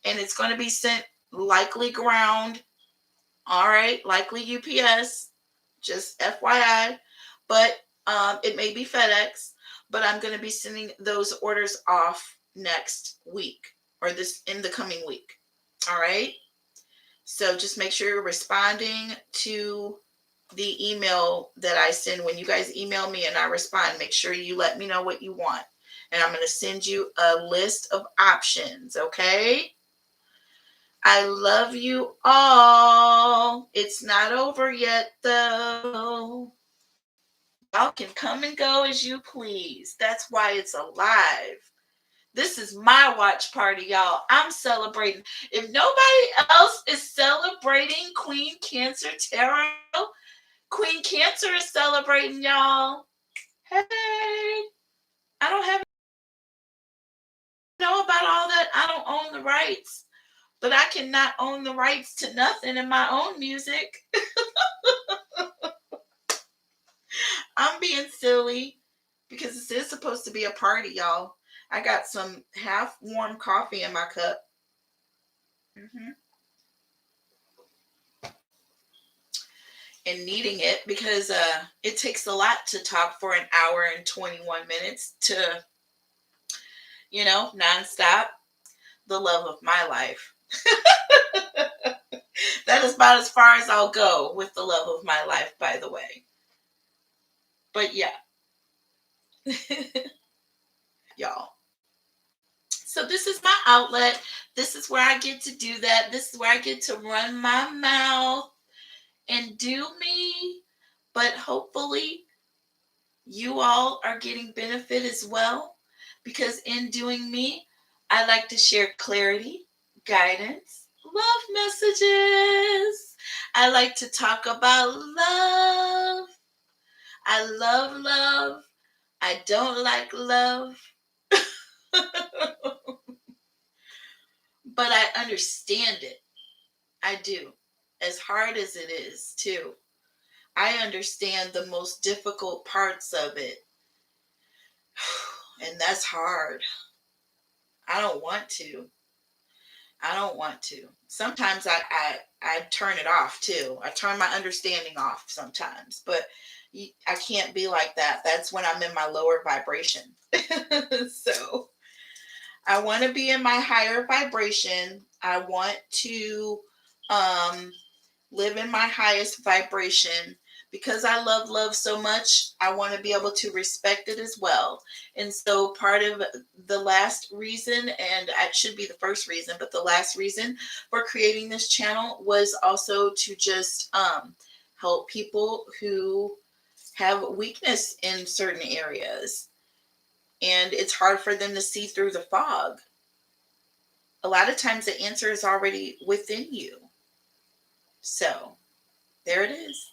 and it's going to be sent likely ground. All right, likely UPS, just FYI. But it may be FedEx, but I'm going to be sending those orders off next week or this in the coming week. All right. So just make sure you're responding to the email that I send. When you guys email me and I respond, make sure you let me know what you want. And I'm going to send you a list of options. Okay. I love you all. It's not over yet, though. Y'all can come and go as you please. That's why it's alive. This is my watch party, y'all. I'm celebrating. If nobody else is celebrating Queen Cancer Tarot, Queen Cancer is celebrating, y'all. Hey, I don't have to know about all that. I don't own the rights. But I cannot own the rights to nothing in my own music. I'm being silly because this is supposed to be a party, y'all. I got some half warm coffee in my cup. And needing it because it takes a lot to talk for an hour and 21 minutes to, you know, nonstop. The love of my life. That is about as far as I'll go with the love of my life, by the way. But yeah. Y'all. So this is my outlet. This is where I get to do that. This is where I get to run my mouth and do me. But hopefully you all are getting benefit as well, because in doing me, I like to share clarity, guidance, love messages. I like to talk about love. I love love. I don't like love. But I understand it. I do. As hard as it is, too. I understand the most difficult parts of it. And that's hard. I don't want to. I don't want to. Sometimes I turn it off too. I turn my understanding off sometimes, but I can't be like that. That's when I'm in my lower vibration. So I want to be in my higher vibration. I want to live in my highest vibration. Because I love love so much, I want to be able to respect it as well. And so part of the last reason, and it should be the first reason, but the last reason for creating this channel was also to just help people who have weakness in certain areas. And it's hard for them to see through the fog. A lot of times the answer is already within you. So there it is.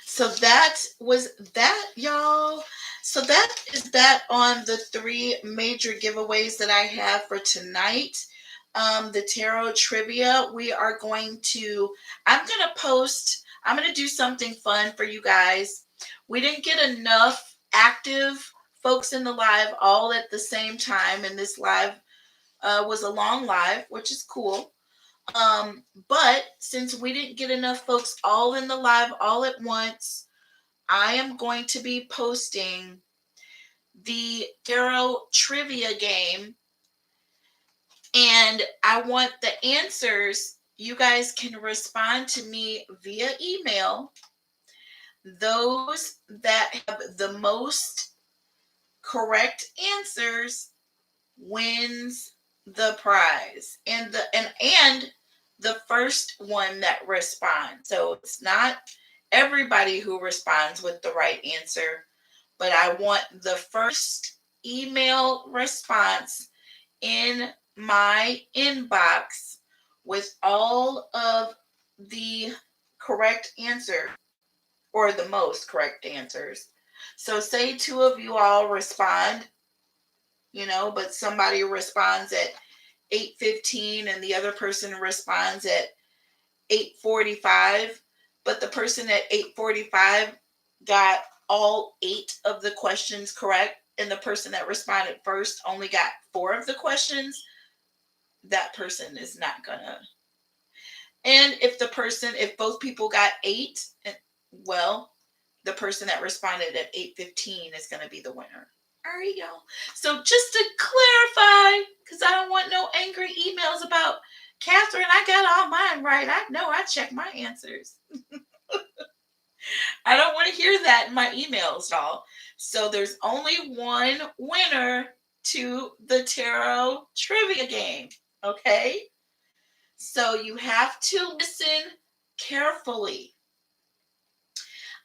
So that was that, y'all. So that is that on the 3 major giveaways that I have for tonight. The tarot trivia, I'm going to do something fun for you guys. We didn't get enough active folks in the live all at the same time, and this live was a long live, which is cool. But since we didn't get enough folks all in the live all at once, I am going to be posting the tarot trivia game, and I want the answers. You guys can respond to me via email. Those that have the most correct answers wins the prize, and the first one that responds. So it's not everybody who responds with the right answer, but I want the first email response in my inbox with all of the correct answer, or the most correct answers. So say 2 of you all respond, but somebody responds at 8:15 and the other person responds at 8:45, but the person at 8:45 got all 8 of the questions correct, and the person that responded first only got 4 of the questions. That person is not gonna. And if both people got 8, well, the person that responded at 8:15 is going to be the winner. All right, y'all. So just to clarify, because I don't want no angry emails about Catherine, I got all mine right. I know I checked my answers. I don't want to hear that in my emails, y'all. So there's only one winner to the tarot trivia game. Okay? So you have to listen carefully.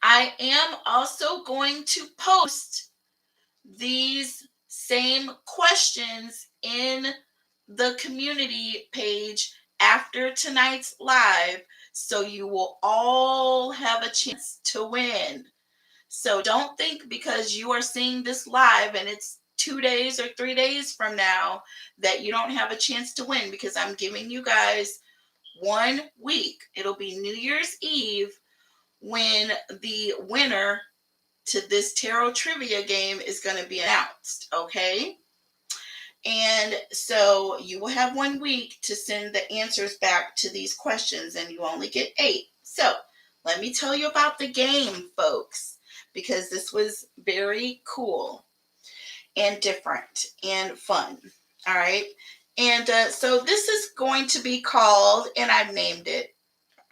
I am also going to post these same questions in the community page after tonight's live, so you will all have a chance to win. So don't think because you are seeing this live and it's 2 days or 3 days from now that you don't have a chance to win, because I'm giving you guys 1 week. It'll be New Year's Eve when the winner to this tarot trivia game is going to be announced, okay? And so you will have 1 week to send the answers back to these questions, and you only get 8. So let me tell you about the game, folks, because this was very cool and different and fun, all right? And so this is going to be called, and I've named it,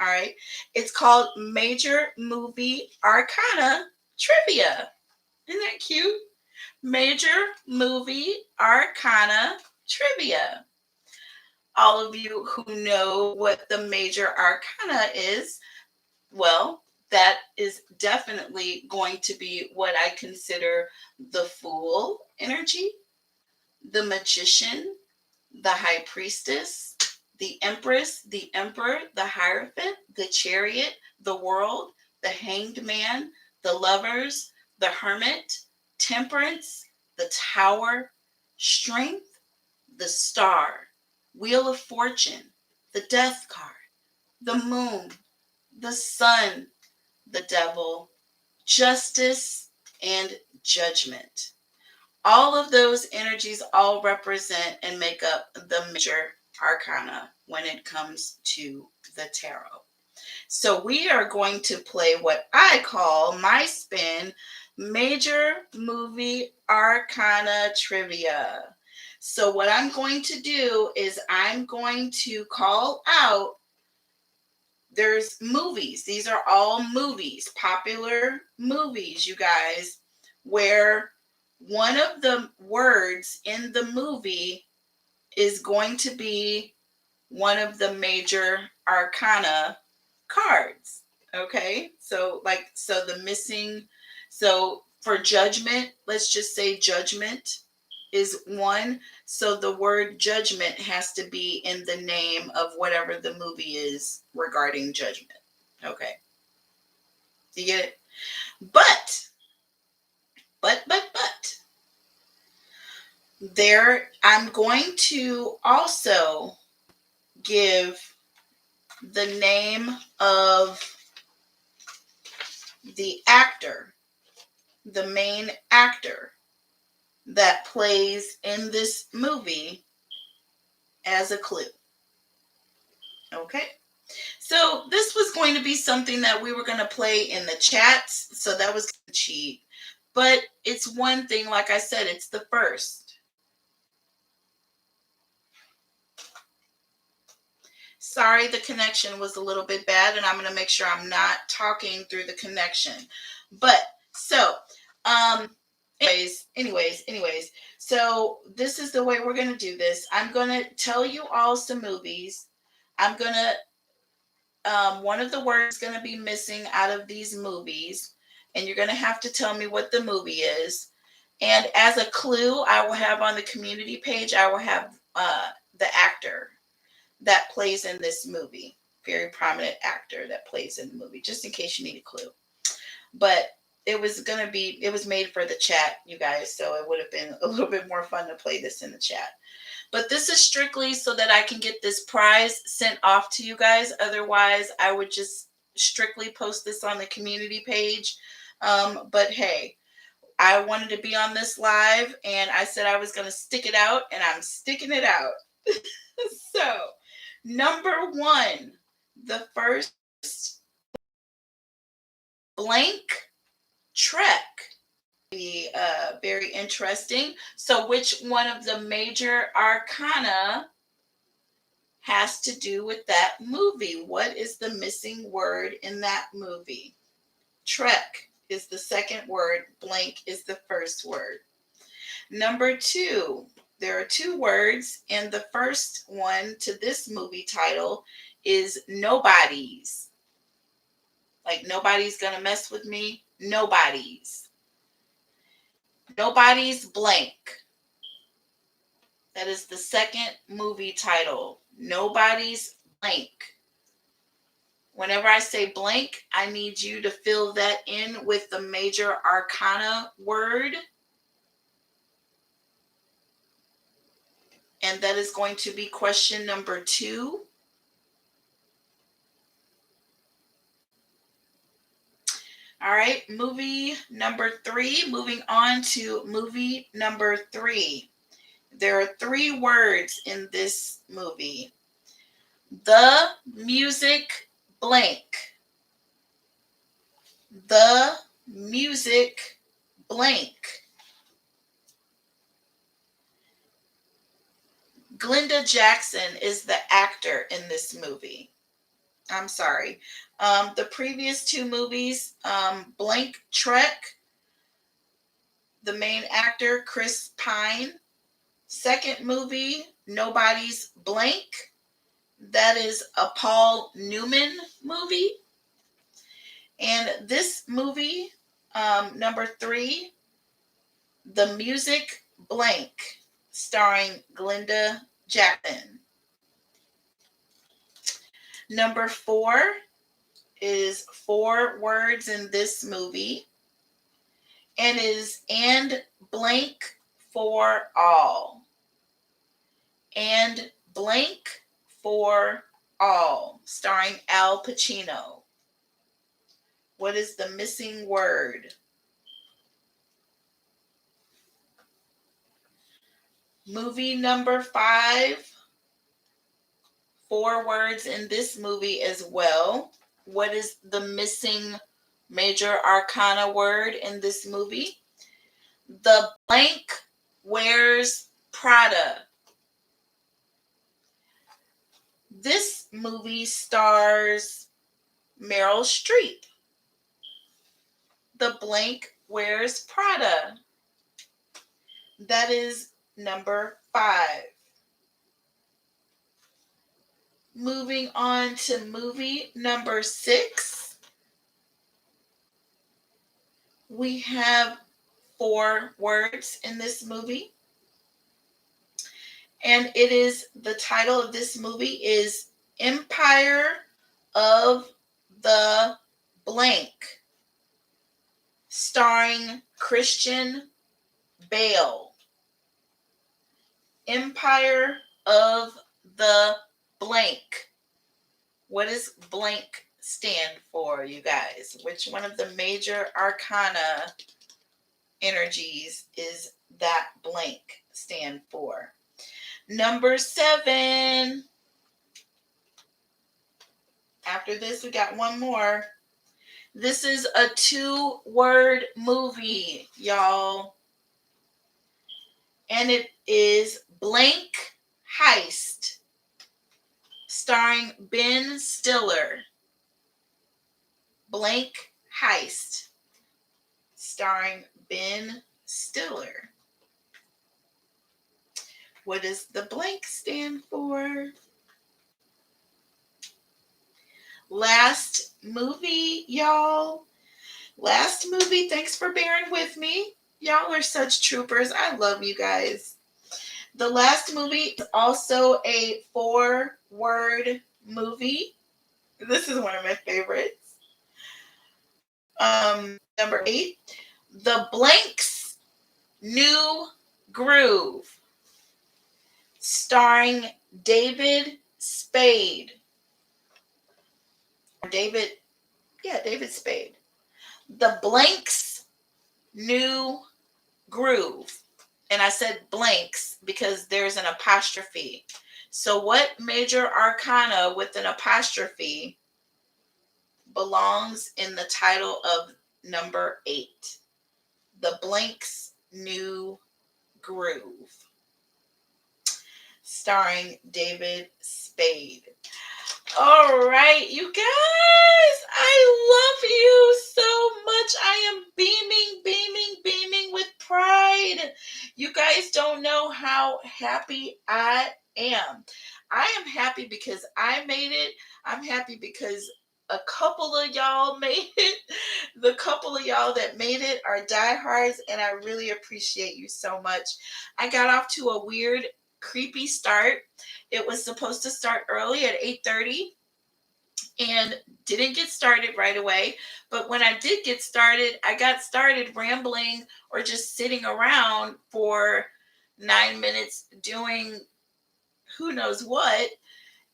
all right? It's called Major Arcana trivia. Isn't that cute? Major Movie Arcana Trivia. All of you who know what the Major Arcana is, well, that is definitely going to be what I consider the Fool energy, the Magician, the High Priestess, the Empress, the Emperor, the Hierophant, the Chariot, the World, the Hanged Man, the Lovers, the Hermit, Temperance, the Tower, Strength, the Star, Wheel of Fortune, the Death card, the Moon, the Sun, the Devil, Justice, and Judgment. All of those energies all represent and make up the major arcana when it comes to the tarot. So we are going to play what I call my spin major movie arcana trivia. So what I'm going to do is I'm going to call out, there's movies. These are all movies, popular movies, you guys, where one of the words in the movie is going to be one of the major arcana cards. Okay, so so for judgment, let's just say judgment is one. So the word judgment has to be in the name of whatever the movie is regarding judgment. Okay, you get it? But there, I'm going to also give the name of the actor, the main actor that plays in this movie as a clue. Okay. So this was going to be something that we were going to play in the chats. So that was cheap. But it's one thing, like I said, it's the first. Sorry, the connection was a little bit bad, and I'm going to make sure I'm not talking through the connection. But so, anyways, so this is the way we're going to do this. I'm going to tell you all some movies. I'm going to, one of the words going to be missing out of these movies, and you're going to have to tell me what the movie is. And as a clue, I will have on the community page, I will have the actor that plays in this movie. Very prominent actor that plays in the movie, just in case you need a clue. But it was made for the chat, you guys, so it would have been a little bit more fun to play this in the chat. But this is strictly so that I can get this prize sent off to you guys. Otherwise, I would just strictly post this on the community page. But hey, I wanted to be on this live, and I said I was going to stick it out, and I'm sticking it out. So, number one, the first blank trek. Be very interesting. So which one of the major arcana has to do with that movie? What is the missing word in that movie? Trek is the second word. Blank is the first word. Number two, there are two words, and the first one to this movie title is nobodies. Like nobody's gonna mess with me. Nobodies. Nobody's blank. That is the second movie title. Nobody's blank. Whenever I say blank, I need you to fill that in with the major arcana word. And that is going to be question number 2. All right, movie number 3. Moving on to movie number 3. There are 3 words in this movie. The music blank. The music blank. Glenda Jackson is the actor in this movie. I'm sorry. The previous two movies, Blank Trek, the main actor, Chris Pine. Second movie, Nobody's Blank. That is a Paul Newman movie. And this movie, number 3, The Music Blank, starring Glenda Jackson. Number 4 is 4 words in this movie, and is and blank for all. And blank for all, starring Al Pacino. What is the missing word? Movie number 5, 4 words in this movie as well. What is the missing major arcana word in this movie? The blank wears Prada. This movie stars Meryl Streep. The blank wears Prada. That is number 5. Moving on to movie number 6. We have 4 words in this movie. And it is, the title of this movie is Empire of the Blank, starring Christian Bale. Empire of the Blank. What does blank stand for, you guys? Which one of the major arcana energies is that blank stand for? Number 7. After this, we got one more. This is a 2-word movie, y'all. And it is Blank Heist, starring Ben Stiller. Blank Heist, starring Ben Stiller. What does the blank stand for? Last movie, y'all. Last movie. Thanks for bearing with me. Y'all are such troopers. I love you guys. The last movie is also a 4-word movie. This is one of my favorites. Number 8, The Blank's New Groove, starring David Spade. David Spade. The Blank's New Groove. And I said blanks because there's an apostrophe. So what major arcana with an apostrophe belongs in the title of number 8? The Blank's New Groove, starring David Spade. All right, you guys, I love you so much. I am beaming with pride. You guys don't know how happy I am. I am happy because I made it. I'm happy because a couple of y'all made it. The couple of y'all that made it are diehards, and I really appreciate you so much. I got off to a weird, creepy start. It was supposed to start early at 8:30 and didn't get started right away. But when I did get started, I got started rambling or just sitting around for 9 minutes doing who knows what.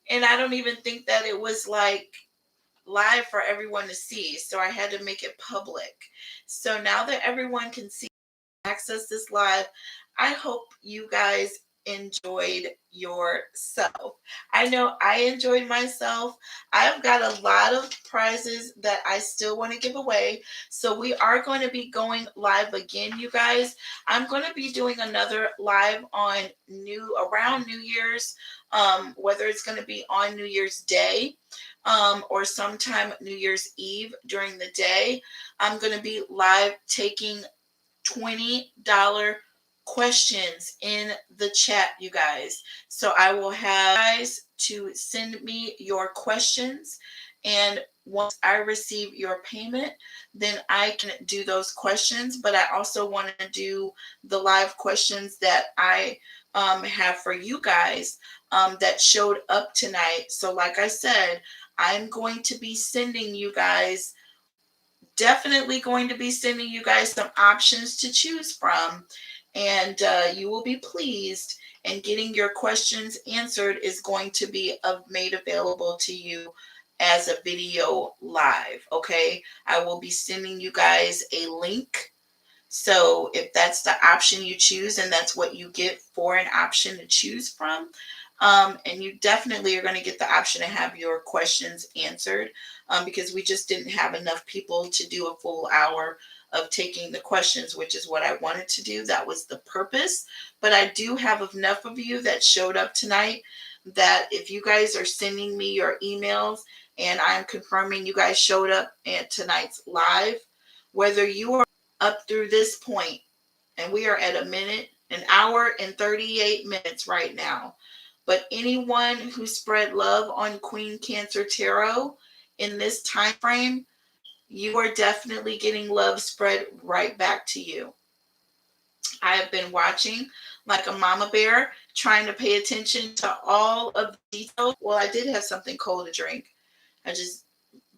And I don't even think that it was like live for everyone to see. So I had to make it public. So now that everyone can see, access this live, I hope you guys enjoyed yourself. I know I enjoyed myself. I've got a lot of prizes that I still want to give away. So we are going to be going live again, you guys. I'm going to be doing another live on around New Year's, whether it's going to be on New Year's Day, or sometime New Year's Eve during the day. I'm going to be live taking $20 questions in the chat, you guys. So I will have guys to send me your questions, and once I receive your payment, then I can do those questions. But I also want to do the live questions that I have for you guys that showed up tonight. So like I said, I'm going to be sending you guys, definitely going to be sending you guys some options to choose from, and you will be pleased. And getting your questions answered is going to be made available to you as a video live. Okay, I will be sending you guys a link. So if that's the option you choose, and that's what you get for an option to choose from, and you definitely are going to get the option to have your questions answered, because we just didn't have enough people to do a full hour of taking the questions, which is what I wanted to do. That was the purpose. But I do have enough of you that showed up tonight that if you guys are sending me your emails and I'm confirming you guys showed up at tonight's live, whether you are up through this point, and we are at an hour and 38 minutes right now. But anyone who spread love on Queen Cancer Tarot in this time frame, you are definitely getting love spread right back to you. I have been watching like a mama bear, trying to pay attention to all of the details. Well, I did have something cold to drink. I just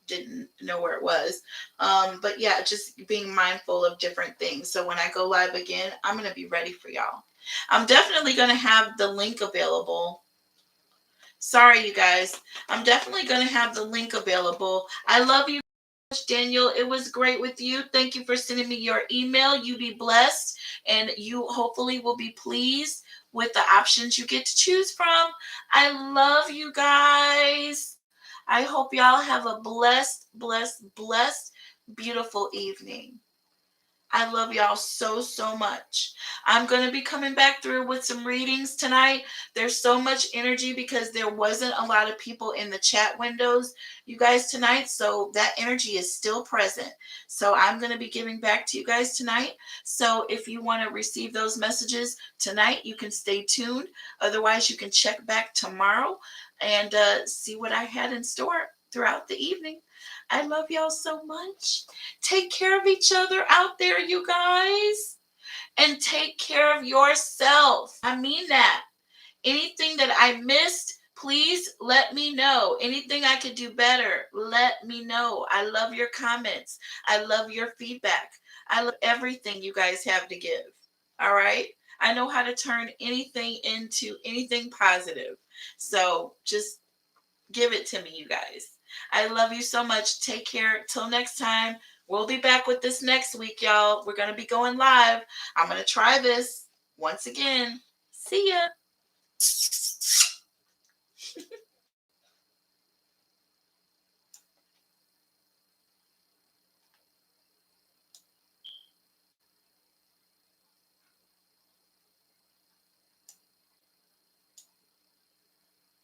didn't know where it was. But yeah, just being mindful of different things. So when I go live again, I'm going to be ready for y'all. I'm definitely going to have the link available. Sorry, you guys. I'm definitely going to have the link available. I love you, Daniel. It was great with you. Thank you for sending me your email. You be blessed, and you hopefully will be pleased with the options you get to choose from. I love you guys. I hope y'all have a blessed, beautiful evening. I love y'all so, so much. I'm going to be coming back through with some readings tonight. There's so much energy because there wasn't a lot of people in the chat windows, you guys, tonight. So that energy is still present. So I'm going to be giving back to you guys tonight. So if you want to receive those messages tonight, you can stay tuned. Otherwise, you can check back tomorrow and see what I had in store throughout the evening. I love y'all so much. Take care of each other out there, you guys. And take care of yourself. I mean that. Anything that I missed, please let me know. Anything I could do better, let me know. I love your comments. I love your feedback. I love everything you guys have to give. All right? I know how to turn anything into anything positive. So just give it to me, you guys. I love you so much. Take care. Till next time. We'll be back with this next week, y'all. We're going to be going live. I'm going to try this once again. See ya.